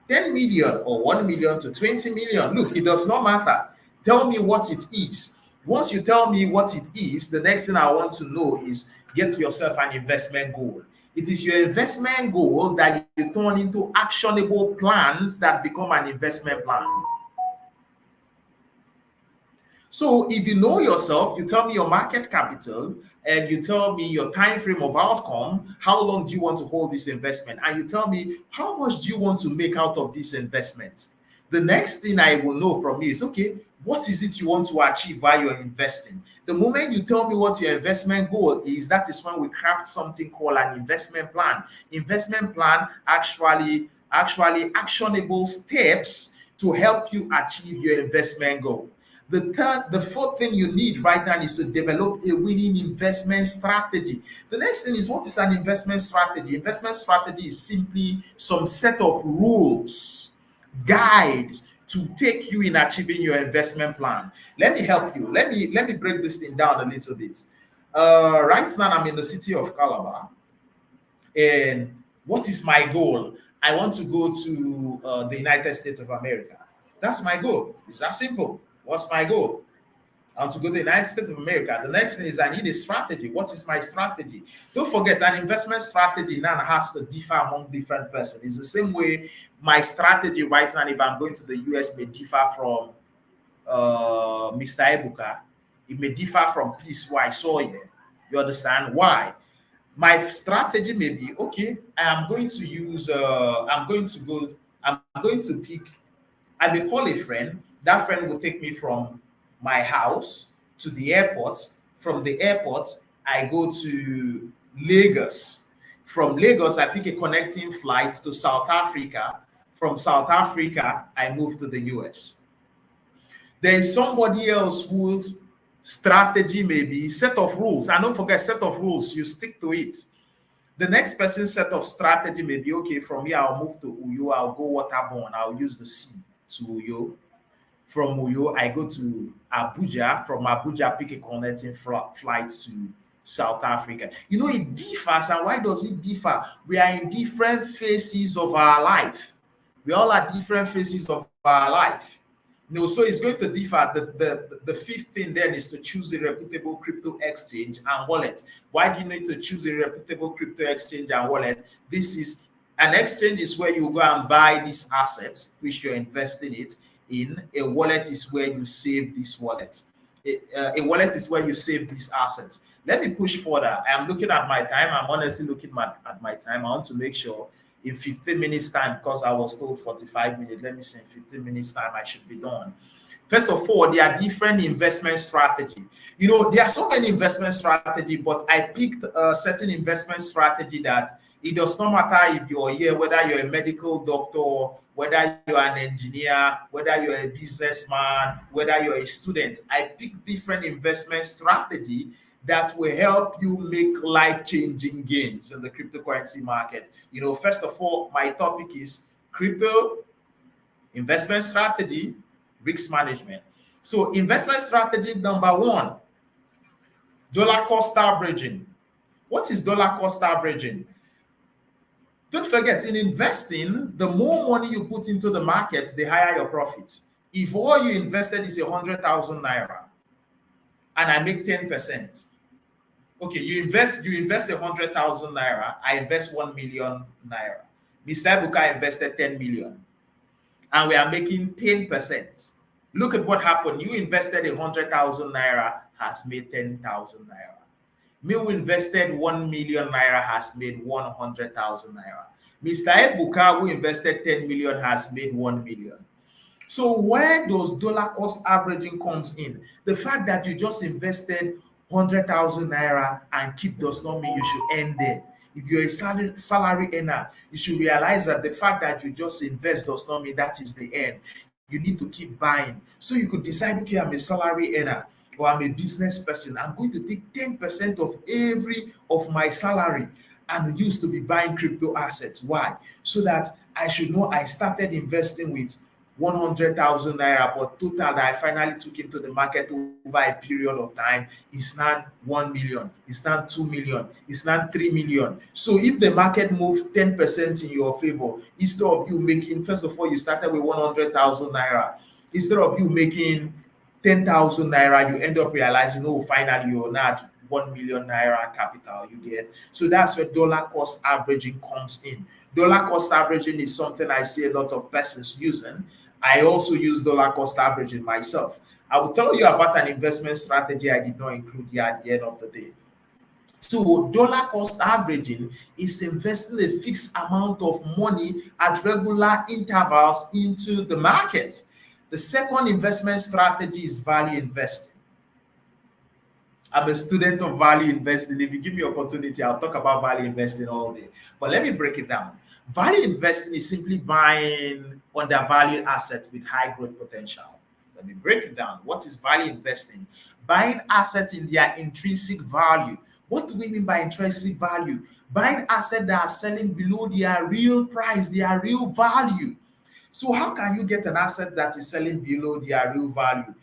10 million or 1 million to 20 million. Look, it does not matter. Tell me what it is. Once you tell me what it is, the next thing I want to know is get yourself an investment goal. It is your investment goal that you turn into actionable plans that become an investment plan. So if you know yourself, you tell me your market capital and you tell me your time frame of outcome, how long do you want to hold this investment? And you tell me how much do you want to make out of this investment? The next thing I will know from you is, okay, what is it you want to achieve while you're investing? The moment you tell me what your investment goal is, that is when we craft something called an investment plan. Investment plan actually actionable steps to help you achieve your investment goal. The fourth thing you need right now is to develop a winning investment strategy. The next thing is, what is an investment strategy? Investment strategy is simply some set of rules, guides to take you in achieving your investment plan. Let me help you. Let me break this thing down a little bit. Right now, I'm in the city of Calabar, and what is my goal? I want to go to the United States of America. That's my goal. It's that simple. What's my goal? I want to go to the United States of America. The next thing is I need a strategy. What is my strategy? Don't forget, an investment strategy now has to differ among different persons. It's the same way my strategy right now, if I'm going to the US, may differ from Mr. Ebuka. It may differ from Peace who I saw here. You understand why? My strategy may be, okay, I'm going to use, I'm going to pick, I may call a friend. That friend will take me from my house to the airport. From the airport, I go to Lagos. From Lagos, I pick a connecting flight to South Africa. From South Africa, I move to the US. There is somebody else whose strategy may be set of rules. And don't forget, set of rules, you stick to it. The next person's set of strategy may be, okay, from here I'll move to Uyo, I'll go waterborne, I'll use the sea to Uyo. From Uyo, I go to Abuja. From Abuja, pick a connecting flight to South Africa. You know, it differs. And why does it differ? We are in different phases of our life. We all are different phases of our life. You know, so it's going to differ. The fifth thing then is to choose a reputable crypto exchange and wallet. Why do you need to choose a reputable crypto exchange and wallet? This is an exchange is where you go and buy these assets, which you're investing it in. A wallet is where you save this wallet. A wallet is where you save these assets. Let me push further. I'm looking at my time. I'm honestly looking at my time. I want to make sure in 15 minutes time, because I was told 45 minutes, let me say in 15 minutes time, I should be done. First of all, there are different investment strategy. You know, there are so many investment strategy, but I picked a certain investment strategy that it does not matter if you're here, whether you're a medical doctor, whether you're an engineer, whether you're a businessman, whether you're a student. I picked different investment strategy that will help you make life-changing gains in the cryptocurrency market. You know, first of all, my topic is crypto, investment strategy, risk management. So investment strategy number one, dollar cost averaging. What is dollar cost averaging? Don't forget, in investing, the more money you put into the market, the higher your profit. If all you invested is 100,000 naira and I make 10%, okay, you invest 100,000 naira, I invest 1 million naira. Mr. Ebuka invested 10 million and we are making 10%. Look at what happened. You invested 100,000 naira, has made 10,000 naira. Me who invested 1 million naira has made 100,000 naira. Mr. Ebuka who invested 10 million has made 1 million. So where does dollar cost averaging comes in? The fact that you just invested 100,000 naira and keep does not mean you should end there. If you're a salary earner, you should realize that the fact that you just invest does not mean that is the end. You need to keep buying. So you could decide, okay, I'm a salary earner or I'm a business person. I'm going to take 10% of every of my salary and use to be buying crypto assets. Why? So that I should know I started investing with 100,000 naira, but total that I finally took into the market over a period of time is now 1 million, it's now 2 million, it's now 3 million. So if the market moves 10% in your favor, instead of you making, first of all, you started with 100,000 naira, instead of you making 10,000 naira, you end up realizing, oh, finally you're not 1 million naira capital you get. So that's where dollar cost averaging comes in. Dollar cost averaging is something I see a lot of persons using. I also use dollar cost averaging myself. I will tell you about an investment strategy I did not include here at the end of the day. So dollar cost averaging is investing a fixed amount of money at regular intervals into the market. The second investment strategy is value investing. I'm a student of value investing. If you give me opportunity, I'll talk about value investing all day. But let me break it down. Value investing is simply buying undervalued assets with high growth potential. Let me break it down. What is value investing? Buying assets in their intrinsic value. What do we mean by intrinsic value? Buying assets that are selling below their real price, their real value. So how can you get an asset that is selling below their real value?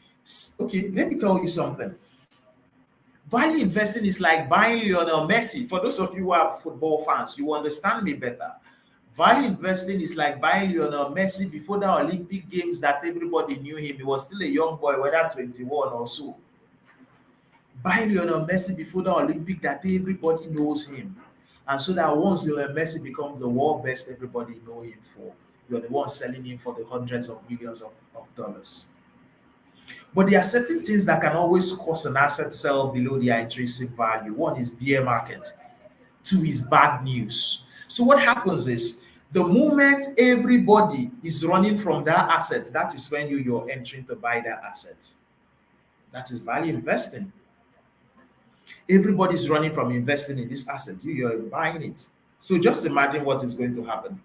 Okay, let me tell you something. Value investing is like buying Lionel Messi. For those of you who are football fans, you understand me better. Value investing is like buying Lionel Messi before the Olympic Games that everybody knew him. He was still a young boy, whether 21 or so. Buying Lionel Messi before the Olympic that everybody knows him. And so that once Lionel Messi becomes the world best, everybody know him for. You're the one selling him for the hundreds of millions of dollars. But there are certain things that can always cause an asset sell below their intrinsic value. One is bear market. Two is bad news. So what happens is the moment everybody is running from that asset, that is when you're entering to buy that asset. That is value investing. Everybody's running from investing in this asset. You're buying it. So just imagine what is going to happen.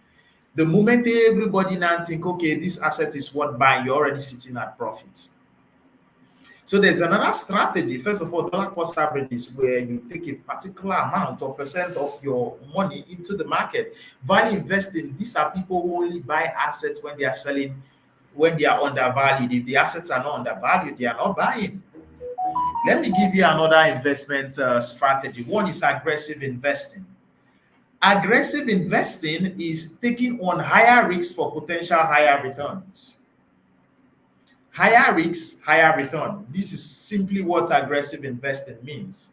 The moment everybody now think, okay, this asset is worth buying, you're already sitting at profit. So there's another strategy. First of all, dollar cost average is where you take a particular amount or percent of your money into the market. Value investing, these are people who only buy assets when they are selling, when they are undervalued. If the assets are not undervalued, they are not buying. Let me give you another investment strategy. One is aggressive investing. Aggressive investing is taking on higher risks for potential higher returns. Higher risk, higher return. This is simply what aggressive investing means.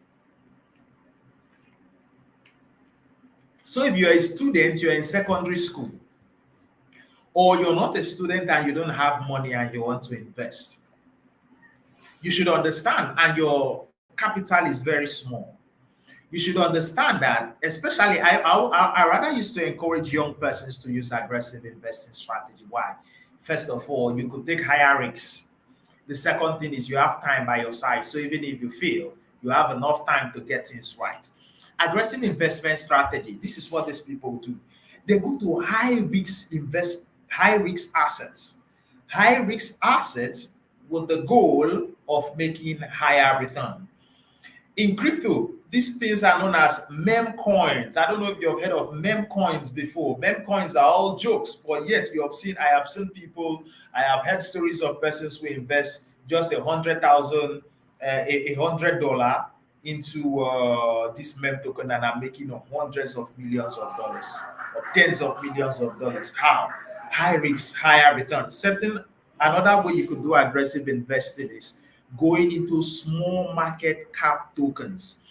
So if you're a student, you're in secondary school, or you're not a student and you don't have money and you want to invest, you should understand, and your capital is very small. You should understand that, especially, I rather used to encourage young persons to use aggressive investing strategy. Why? First of all, you could take higher risks. The second thing is you have time by your side. So even if you fail, you have enough time to get things right. Aggressive investment strategy. This is what these people do. They go to high risk assets. High risk assets with the goal of making higher return. In crypto, these things are known as meme coins. I don't know if you've heard of meme coins before. Meme coins are all jokes, but yet I have seen people, I have heard stories of persons who invest just $100,000, $100 into this meme token and are making hundreds of millions of dollars or tens of millions of dollars. How? High risk, higher return. Another way you could do aggressive investing is going into small market cap tokens.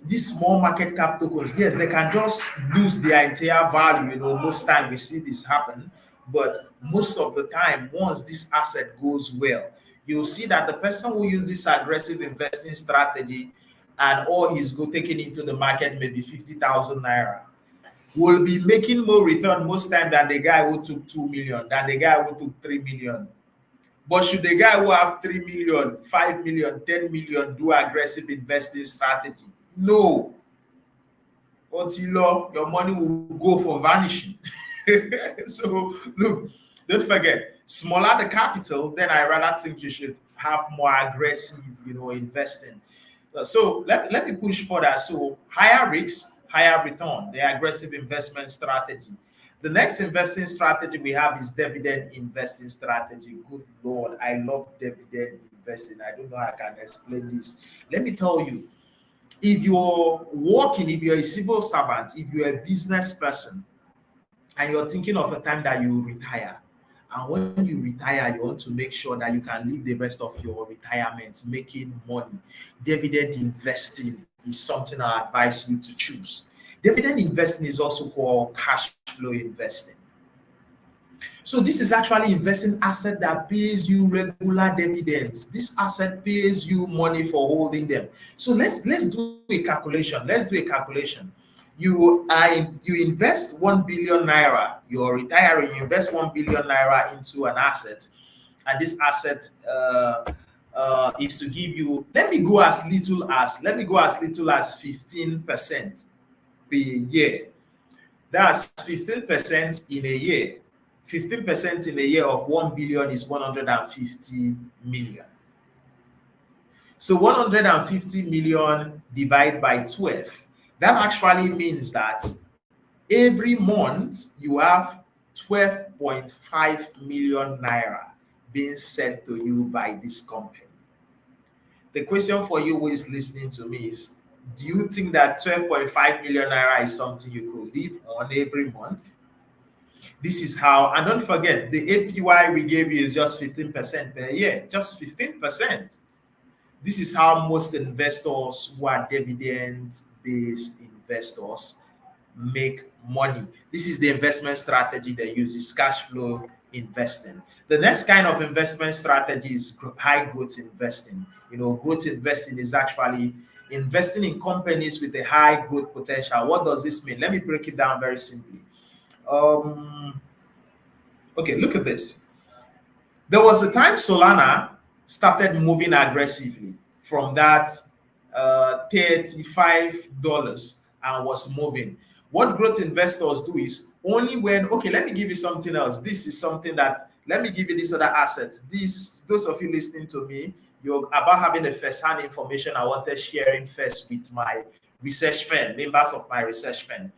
These small market cap tokens, yes, they can just lose their entire value. Most time we see this happen, but most of the time, once this asset goes well, you'll see that the person who use this aggressive investing strategy and all his go taken into the market, maybe 50,000 naira, will be making more return most time than the guy who took 2 million, than the guy who took 3 million. But should the guy who have 3 million, 5 million, 10 million do aggressive investing strategy? No. Until your money will go for vanishing. So look, don't forget, smaller the capital, then I rather think you should have more aggressive, investing. So let me push further. So higher risks, higher return, the aggressive investment strategy. The next investing strategy we have is dividend investing strategy. Good Lord, I love dividend investing. I don't know how I can explain this. Let me tell you, if you're working, if you're a civil servant, if you're a business person, and you're thinking of a time that you retire, and when you retire, you want to make sure that you can live the rest of your retirement making money, dividend investing is something I advise you to choose. Dividend investing is also called cash flow investing. So this is actually investing asset that pays you regular dividends. This asset pays you money for holding them. So let's do a calculation. You invest 1 billion naira. You're retiring. You invest 1 billion naira into an asset, and this asset is to give you. Let me go as little as 15% per year. That's 15% in a year. 15% in a year of 1 billion is 150 million. So 150 million divided by 12. That actually means that every month you have 12.5 million naira being sent to you by this company. The question for you who is listening to me is, do you think that 12.5 million naira is something you could live on every month? This is how, and don't forget, the APY we gave you is just 15% per year, just 15%. This is how most investors who are dividend-based investors make money. This is the investment strategy they use, is cash flow investing. The next kind of investment strategy is high growth investing. Growth investing is actually investing in companies with a high growth potential. What does this mean? Let me break it down very simply. Okay, look at this. There was a time Solana started moving aggressively from that $35 and was moving. What growth investors do is only when, okay, let me give you something else. This is something that Let me give you this other asset. Those of you listening to me, you're about having the first-hand information I wanted sharing first with my research firm, members of my research firm.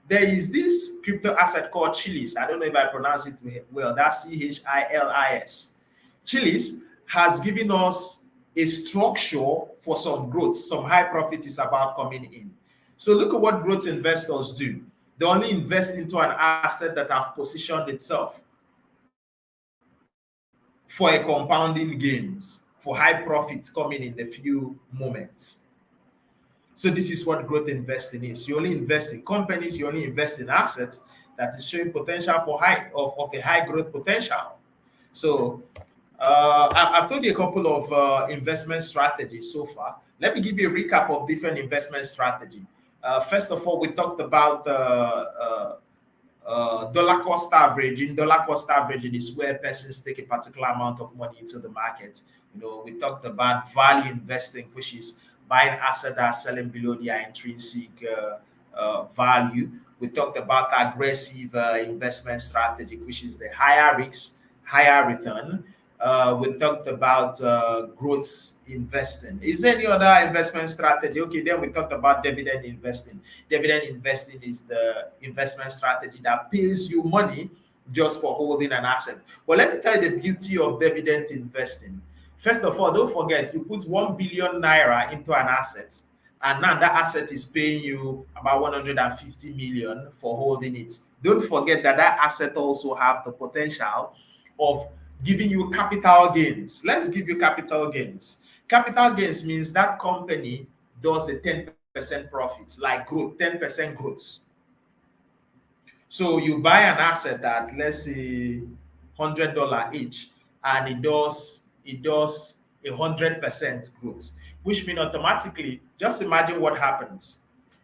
There is this crypto asset called Chilis. I don't know if I pronounce it well. That's CHILIS. Chilis has given us a structure for some growth. Some high profit is about coming in. So look at what growth investors do. They only invest into an asset that have positioned itself for a compounding gains, for high profits coming in a few moments. So this is what growth investing is. You only invest in companies, you only invest in assets that is showing potential for a high growth potential. So I've told you a couple of investment strategies so far. Let me give you a recap of different investment strategy. First of all, we talked about dollar cost averaging. Dollar cost averaging is where persons take a particular amount of money into the market. We talked about value investing, which is buying assets that are selling below their intrinsic value. We talked about aggressive investment strategy, which is the higher risk, higher return. We talked about growth investing. Is there any other investment strategy? Okay, then we talked about dividend investing. Dividend investing is the investment strategy that pays you money just for holding an asset. But let me tell you the beauty of dividend investing. First of all, don't forget, you put 1 billion naira into an asset, and now that asset is paying you about 150 million for holding it. Don't forget that that asset also have the potential of giving you capital gains. Let's give you capital gains. Capital gains means that company does a 10% profit, like growth, 10% growth. So you buy an asset at, let's say, $100 each, and it does 100% growth, which means automatically, just imagine what happens.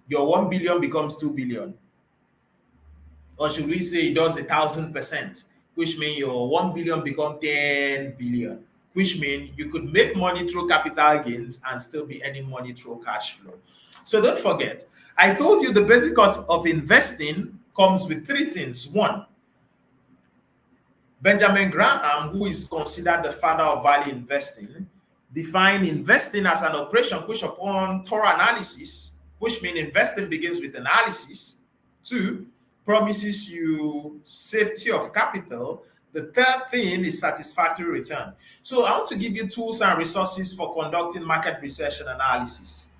Your 1 billion becomes 2 billion. Or should we say it does 1,000%, which means your 1 billion become 10 billion, which means you could make money through capital gains and still be earning money through cash flow. So don't forget, I told you the basic cost of investing comes with three things. One, Benjamin Graham, who is considered the father of value investing, defined investing as an operation which upon thorough analysis, which means investing begins with analysis. Two, promises you safety of capital. The third thing is satisfactory return. So I want to give you tools and resources for conducting market research and analysis.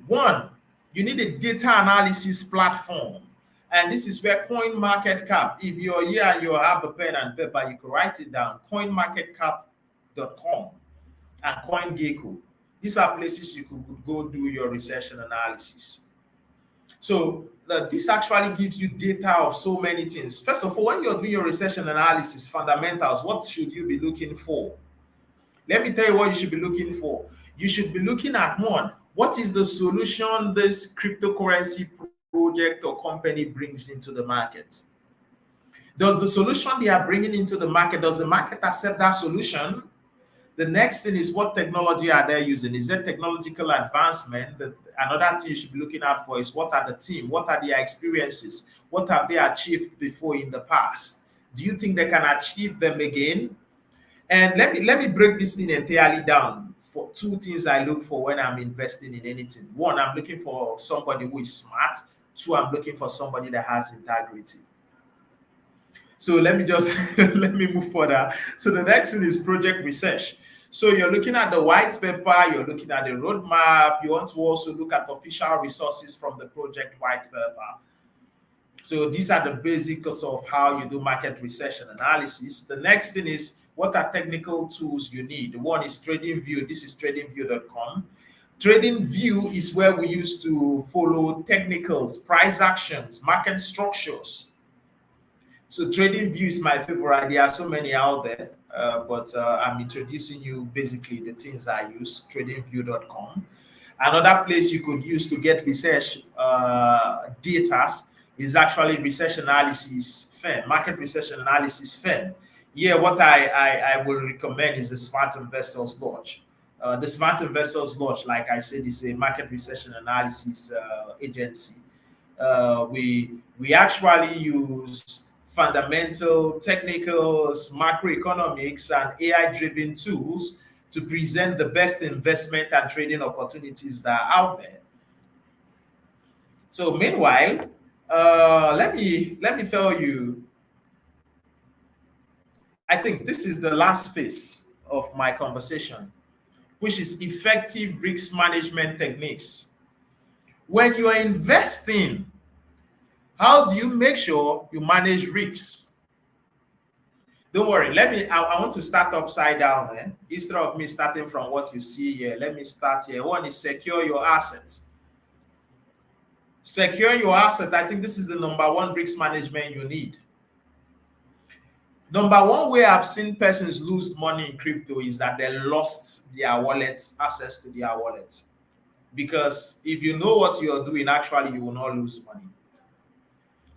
One, you need a data analysis platform. And this is where CoinMarketCap, if you're here and you have a pen and paper, you can write it down. CoinMarketCap.com and CoinGecko. These are places you could go do your research and analysis. So this actually gives you data of so many things. First of all, when you're doing your research and analysis, fundamentals, what should you be looking for? Let me tell you what you should be looking for. You should be looking at one, what is the solution this cryptocurrency project or company brings into the market? Does the solution they are bringing into the market, does the market accept that solution? The next thing is, what technology are they using? Is there technological advancement? Another thing you should be looking out for is, what are the team? What are their experiences? What have they achieved before in the past? Do you think they can achieve them again? And let me break this thing entirely down for two things I look for when I'm investing in anything. One, I'm looking for somebody who is smart. Two, I'm looking for somebody that has integrity. So let me just let me move further. So the next thing is project research. So you're looking at the white paper, you're looking at the roadmap. You want to also look at official resources from the project white paper. So these are the basics of how you do market research and analysis. The next thing is, what are technical tools you need? One is TradingView. This is tradingview.com. TradingView is where we used to follow technicals, price actions, market structures. So TradingView is my favorite. There are so many out there, but I'm introducing you basically the things I use, tradingview.com. Another place you could use to get research data is actually research analysis firm, market research and analysis firm. Yeah, what I will recommend is the Smart Investors Lodge. The Smart Investors Lodge, like I said, is a market research and analysis agency. We actually use fundamental, technicals, macroeconomics, and AI-driven tools to present the best investment and trading opportunities that are out there. So meanwhile, let me tell you, I think this is the last phase of my conversation, which is effective risk management techniques. When you are investing, how do you make sure you manage risks? Don't worry, I want to start upside down. Instead of me starting from what you see here, let me start here. One is secure your assets. Secure your asset. I think this is the number one risk management you need. Number one way I've seen persons lose money in crypto is that they lost their wallet, access to their wallet. Because if you know what you're doing, actually, you will not lose money.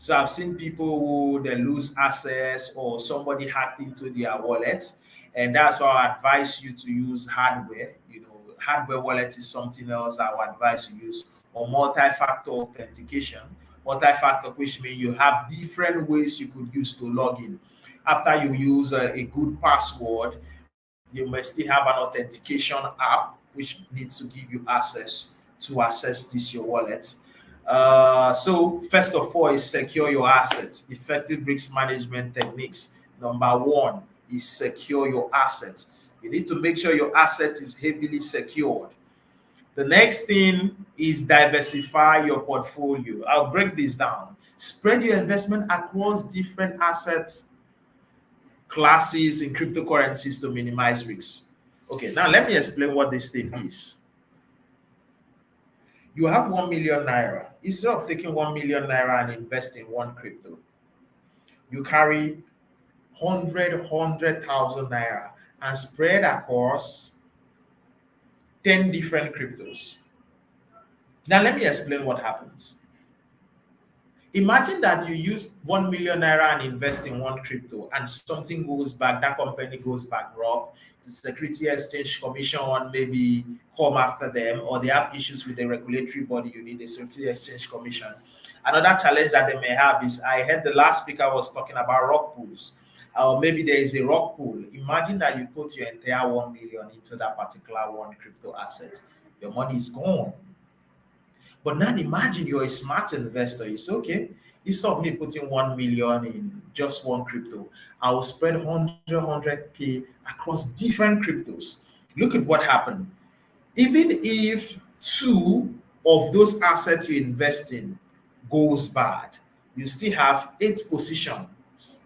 So I've seen people who they lose access or somebody hacked into their wallets. And that's why I advise you to use hardware. Hardware wallet is something else I would advise you use, or multi-factor authentication. Multi-factor, which means you have different ways you could use to log in. After you use a good password, you may still have an authentication app which needs to give you access to access this your wallet. So first of all is secure your assets. Effective risk management techniques. Number one is secure your assets. You need to make sure your asset is heavily secured. The next thing is diversify your portfolio. I'll break this down. Spread your investment across different assets classes in cryptocurrencies to minimize risks. Okay, now let me explain what this thing is. You have 1 million naira. Instead of taking 1 million naira and invest in one crypto, you carry 100,000 naira and spread across 10 different cryptos. Now let me explain what happens. Imagine that you use 1 million naira and invest in one crypto and something goes back, that company goes bankrupt, the Security Exchange Commission maybe come after them, or they have issues with the regulatory body, you need a Security Exchange Commission. Another challenge that they may have is, I heard the last speaker was talking about rock pools. Or maybe there is a rock pool. Imagine that you put your entire 1 million into that particular one crypto asset. Your money is gone. But now imagine you're a smart investor. It's okay. Instead of me putting 1 million in just one crypto, I will spread 100K across different cryptos. Look at what happened. Even if 2 of those assets you invest in goes bad, you still have 8 positions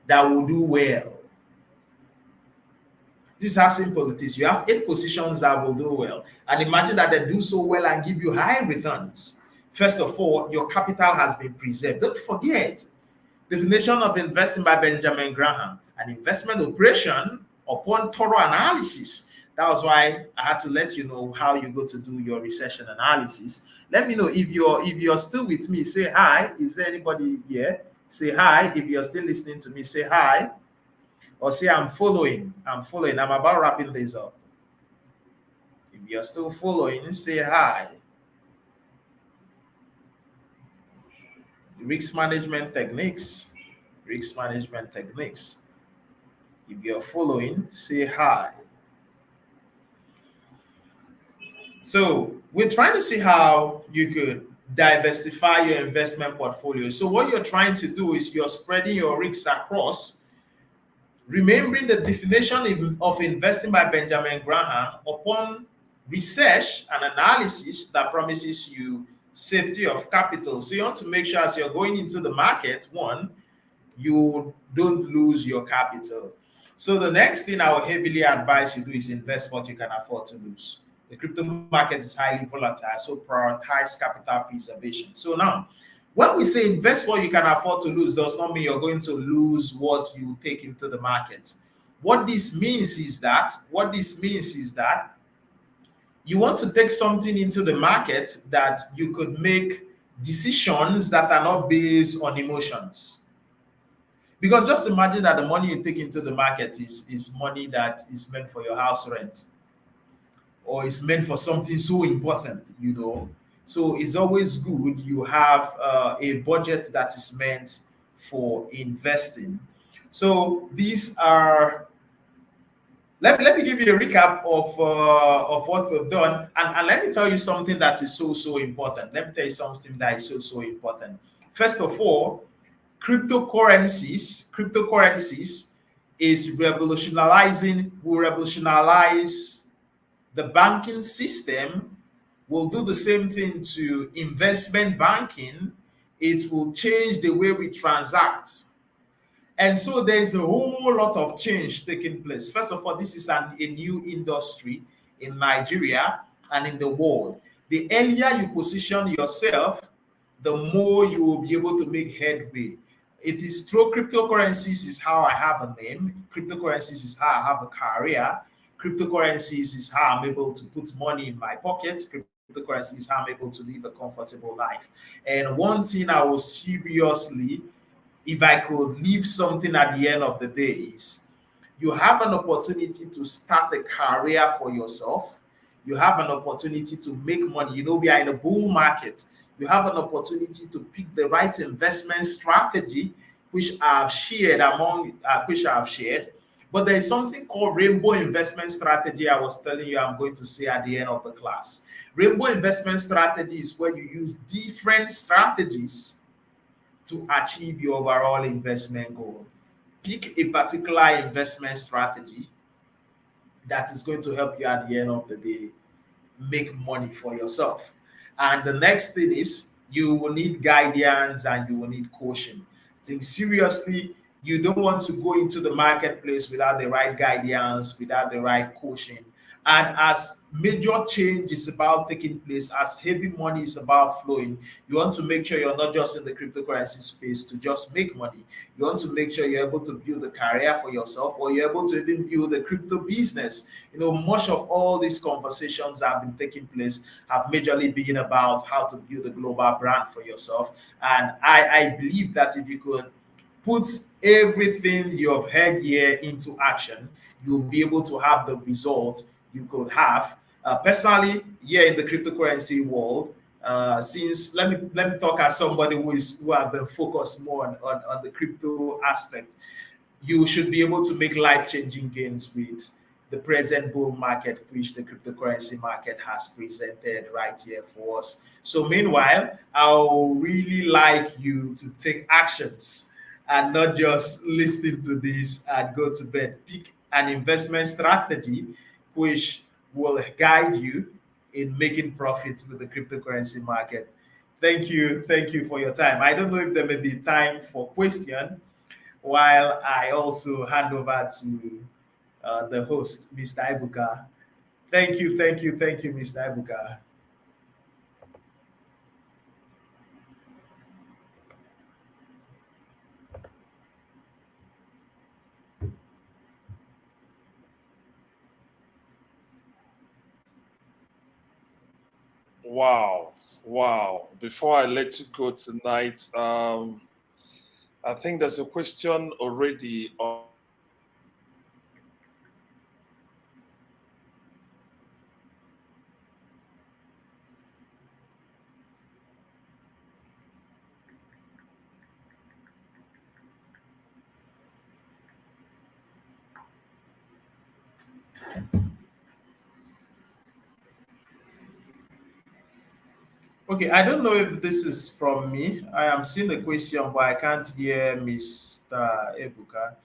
that will do well. This is how simple it is. You have 8 positions that will do well. And imagine that they do so well and give you high returns. First of all, your capital has been preserved. Don't forget, definition of investing by Benjamin Graham, an investment operation upon thorough analysis. That was why I had to let you know how you go to do your research and analysis. Let me know if you're still with me. Say hi. Is there anybody here? Say hi. If you're still listening to me, say hi. Or say I'm following. I'm about wrapping this up. If you're still following, say hi. Risk management techniques. Risk management techniques. If you're following, say hi. So we're trying to see how you could diversify your investment portfolio. So what you're trying to do is you're spreading your risks across, remembering the definition of investing by Benjamin Graham upon research and analysis that promises you safety of capital. So you want to make sure as you're going into the market, one, you don't lose your capital. So the next thing I will heavily advise you do is invest what you can afford to lose. The crypto market is highly volatile, so prioritize capital preservation. So now, when we say invest what you can afford to lose, does not mean you're going to lose what you take into the market. What this means is that you want to take something into the market that you could make decisions that are not based on emotions. Because just imagine that the money you take into the market is money that is meant for your house rent, or is meant for something so important, you know. So it's always good you have a budget that is meant for investing. So these are, let me give you a recap of what we've done, and let me tell you something that is so important. Let me tell you something that is so important. First of all, cryptocurrencies is revolutionizing, will revolutionize the banking system, will do the same thing to investment banking. It will change the way we transact. And so there's a whole lot of change taking place. First of all, this is a new industry in Nigeria and in the world. The earlier you position yourself, the more you will be able to make headway. It is through cryptocurrencies is how I have a name. Cryptocurrencies is how I have a career. Cryptocurrencies is how I'm able to put money in my pocket. Cryptocurrencies is how I'm able to live a comfortable life. And one thing I will seriously, if I could leave something at the end of the day, is you have an opportunity to start a career for yourself. You have an opportunity to make money. You know, we are in a bull market. You have an opportunity to pick the right investment strategy, which I've shared which I've shared. But there is something called rainbow investment strategy. I was telling you, I'm going to say at the end of the class. Rainbow investment strategy is where you use different strategies to achieve your overall investment goal. Pick a particular investment strategy that is going to help you at the end of the day make money for yourself. And the next thing is you will need guidance and you will need coaching. Think seriously, you don't want to go into the marketplace without the right guidance, without the right coaching. And as major change is about taking place, as heavy money is about flowing, you want to make sure you're not just in the cryptocurrency space to just make money. You want to make sure you're able to build a career for yourself, or you're able to even build a crypto business. You know, much of all these conversations that have been taking place have majorly been about how to build a global brand for yourself. And I believe that if you could put everything you have heard here into action, you'll be able to have the results you could have. Personally, here in the cryptocurrency world, since let me talk as somebody who have been focused more on the crypto aspect, you should be able to make life-changing gains with the present bull market, which the cryptocurrency market has presented right here for us. So meanwhile, I will really like you to take actions and not just listen to this and go to bed. Pick an investment strategy which will guide you in making profits with the cryptocurrency market. Thank you for your time. I don't know if there may be time for question while I also hand over to the host, Mr. Ibuka. Thank you, Mr. Ibuka. Wow. Wow. Before I let you go tonight, I think there's a question already on. Okay, I don't know if this is from me. I am seeing the question, but I can't hear Mr. Ebuka.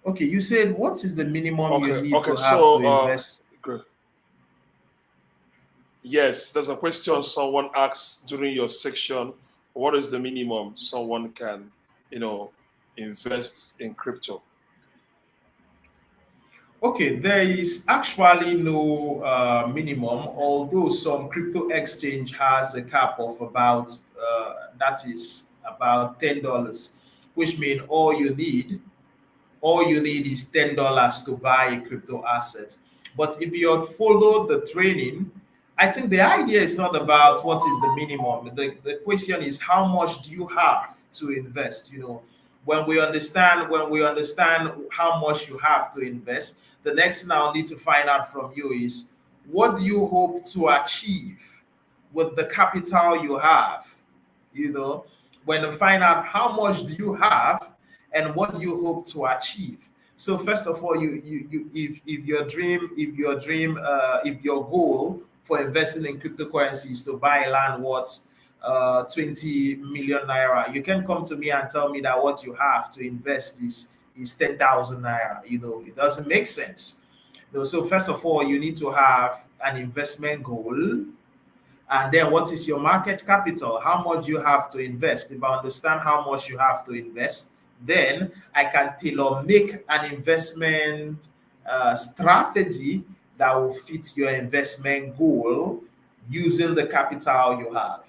Okay, you said what is the minimum you Okay. need Okay. to have to So, invest? good. Yes, there's a question someone asked during your section. What is the minimum someone can, you know, invest in crypto? Okay, there is actually no minimum, although some crypto exchange has a cap of about that is about $10, which means all you need is $10 to buy a crypto asset. But if you had followed the training, I think the idea is not about what is the minimum. The question is how much do you have to invest? You know, when we understand how much you have to invest, the next thing I'll need to find out from you is what do you hope to achieve with the capital you have? You know, When you find out how much do you have and what do you hope to achieve. So first of all, if your goal for investing in cryptocurrency is to buy land worth 20 million naira, you can come to me and tell me that what you have to invest is 10,000 naira. It doesn't make sense. So first of all, you need to have an investment goal. And then what is your market capital? How much you have to invest? If I understand how much you have to invest, then I can tailor make an investment strategy that will fit your investment goal using the capital you have.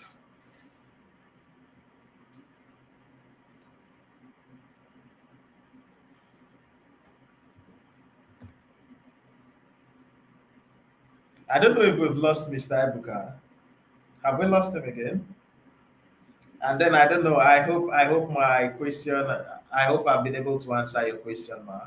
I don't know if we've lost Mr. Ebuka. Have we lost him again? And then I don't know. I hope my question. I hope I've been able to answer your question, ma.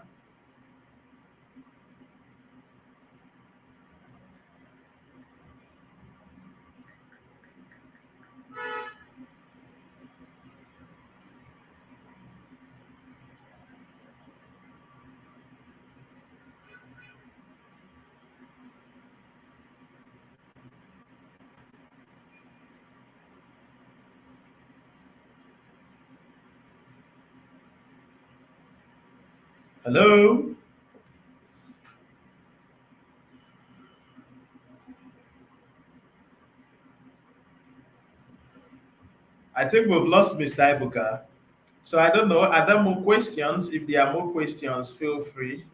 Hello. I think we've lost Mr. Ibuka. So I don't know. Are there more questions? If there are more questions, feel free.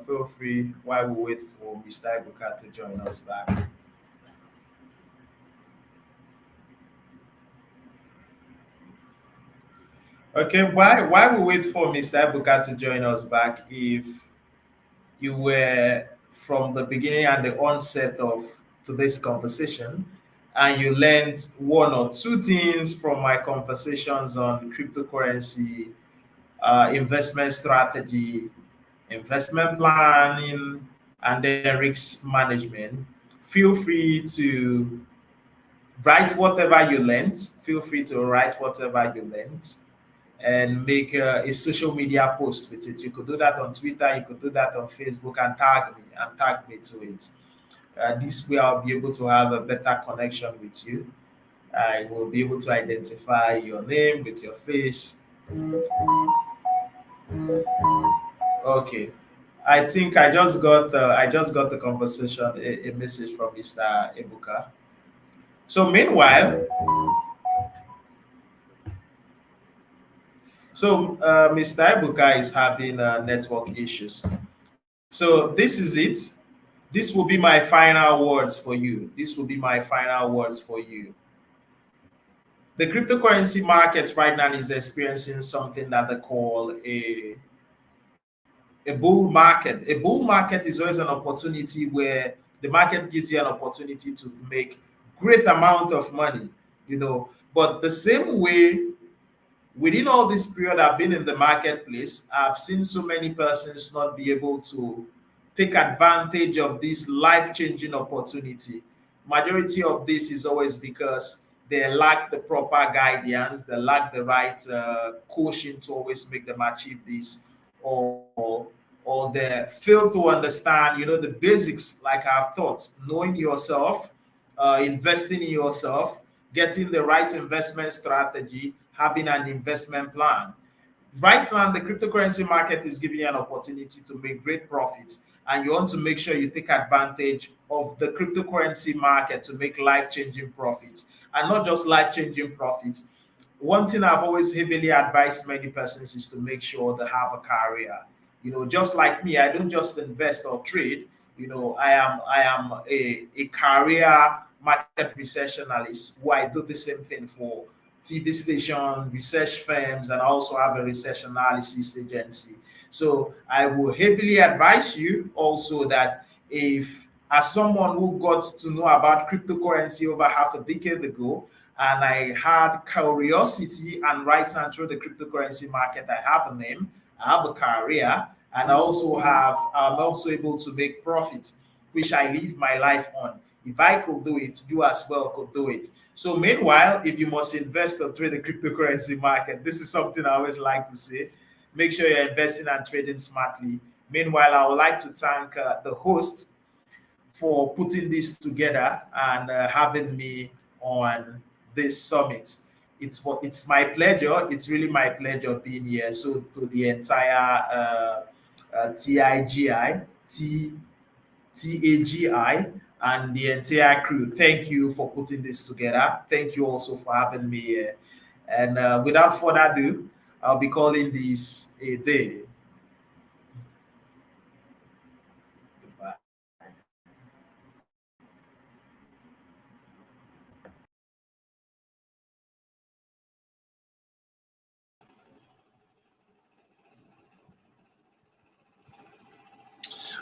Feel free while we wait for Mr. Ibuka to join us back. Okay, why we wait for Mr. Ibuka to join us back, if you were from the beginning and the onset of today's conversation, and you learned one or two things from my conversations on cryptocurrency, investment strategy, investment planning, and then risk management, feel free to write whatever you learned. Feel free to write whatever you learned and make a social media post with it. You could do that on Twitter, you could do that on Facebook, and tag me to it. This way, I'll be able to have a better connection with you. I will be able to identify your name with your face. Okay. I think I just got the conversation, a message from Mr. Ebuka. So meanwhile, Mr. Ebuka is having network issues. So this is it. This will be my final words for you. This will be my final words for you. The cryptocurrency market right now is experiencing something that they call a bull market. A bull market is always an opportunity where the market gives you an opportunity to make great amount of money, But the same way, within all this period I've been in the marketplace, I've seen so many persons not be able to take advantage of this life-changing opportunity. Majority of this is always because they lack the proper guidance, they lack the right coaching to always make them achieve this, or or they fail to understand, the basics like I've taught, knowing yourself, investing in yourself, getting the right investment strategy, having an investment plan. Right now, the cryptocurrency market is giving you an opportunity to make great profits, and you want to make sure you take advantage of the cryptocurrency market to make life-changing profits, and not just life-changing profits. One thing I've always heavily advised many persons is to make sure they have a career. Just like me, I don't just invest or trade. I am a career market research analyst who I do the same thing for TV station, research firms, and I also have a research analysis agency. So I will heavily advise you also that, if as someone who got to know about cryptocurrency over half a decade ago, and I had curiosity and right hand through the cryptocurrency market, I have a name, I have a career, and I'm also able to make profits, which I live my life on. If I could do it, you as well could do it. So meanwhile, if you must invest or trade the cryptocurrency market, this is something I always like to say. Make sure you're investing and trading smartly. Meanwhile, I would like to thank the host for putting this together and having me on this summit. It's my pleasure. It's really my pleasure being here. So to the entire TIGI, TAGI, and the entire crew, thank you for putting this together. Thank you also for having me here. And without further ado, I'll be calling this a day. Goodbye.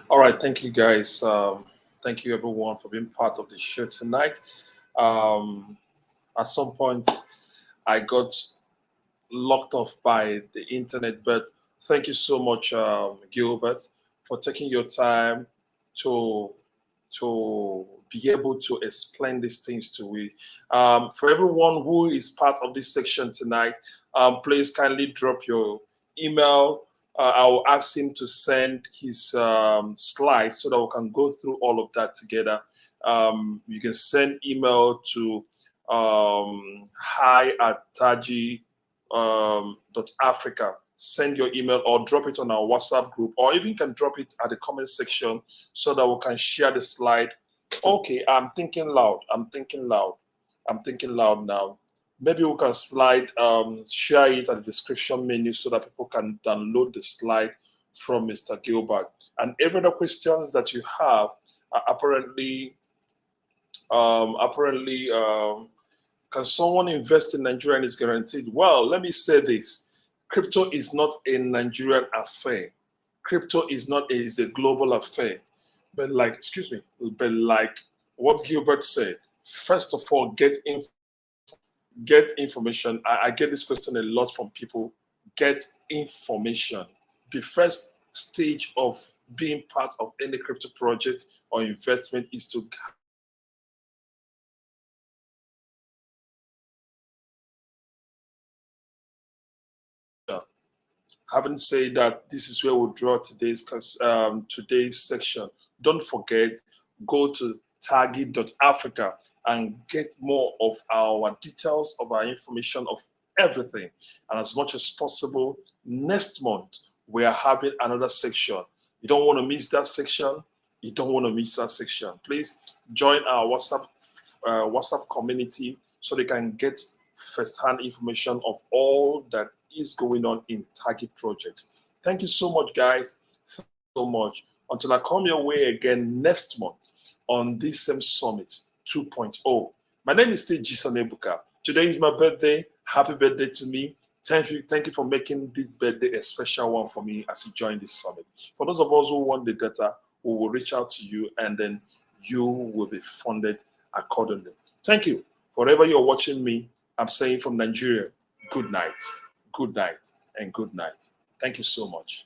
All right, thank you guys. Thank you everyone for being part of the show tonight. Um, at some point, I got locked off by the internet, but thank you so much, Gilbert, for taking your time to be able to explain these things to me. For everyone who is part of this section tonight, please kindly drop your email. I will ask him to send his slides so that we can go through all of that together. You can send email to hi at taji .africa. Send your email or drop it on our WhatsApp group, or even you can drop it at the comment section so that we can share the slide. Okay, I'm thinking loud. I'm thinking loud. I'm thinking loud now. Maybe we can share it at the description menu so that people can download the slide from Mr. Gilbert. And every other questions that you have, apparently, can someone invest in Nigeria and is guaranteed? Well, let me say this. Crypto is not a Nigerian affair. Crypto is a global affair. But but like what Gilbert said, first of all, get information. I get this question a lot from people. Get information. The first stage of being part of any crypto project or investment is to having said that, this is where we'll draw today's section. Don't forget, go to target.africa and get more of our details, of our information, of everything. And as much as possible, next month, we are having another section. You don't want to miss that section. You don't want to miss that section. Please join our WhatsApp community so they can get first-hand information of all that is going on in Target Project. Thank you so much, guys. Thank you so much. Until I come your way again next month on this same summit 2.0. My name is TGAiSUM. Today is my birthday. Happy birthday to me. Thank you for making this birthday a special one for me as you join this summit. For those of us who want the data, we will reach out to you and then you will be funded accordingly. Thank you. Wherever you're watching me, I'm saying from Nigeria, good night, and good night. Thank you so much.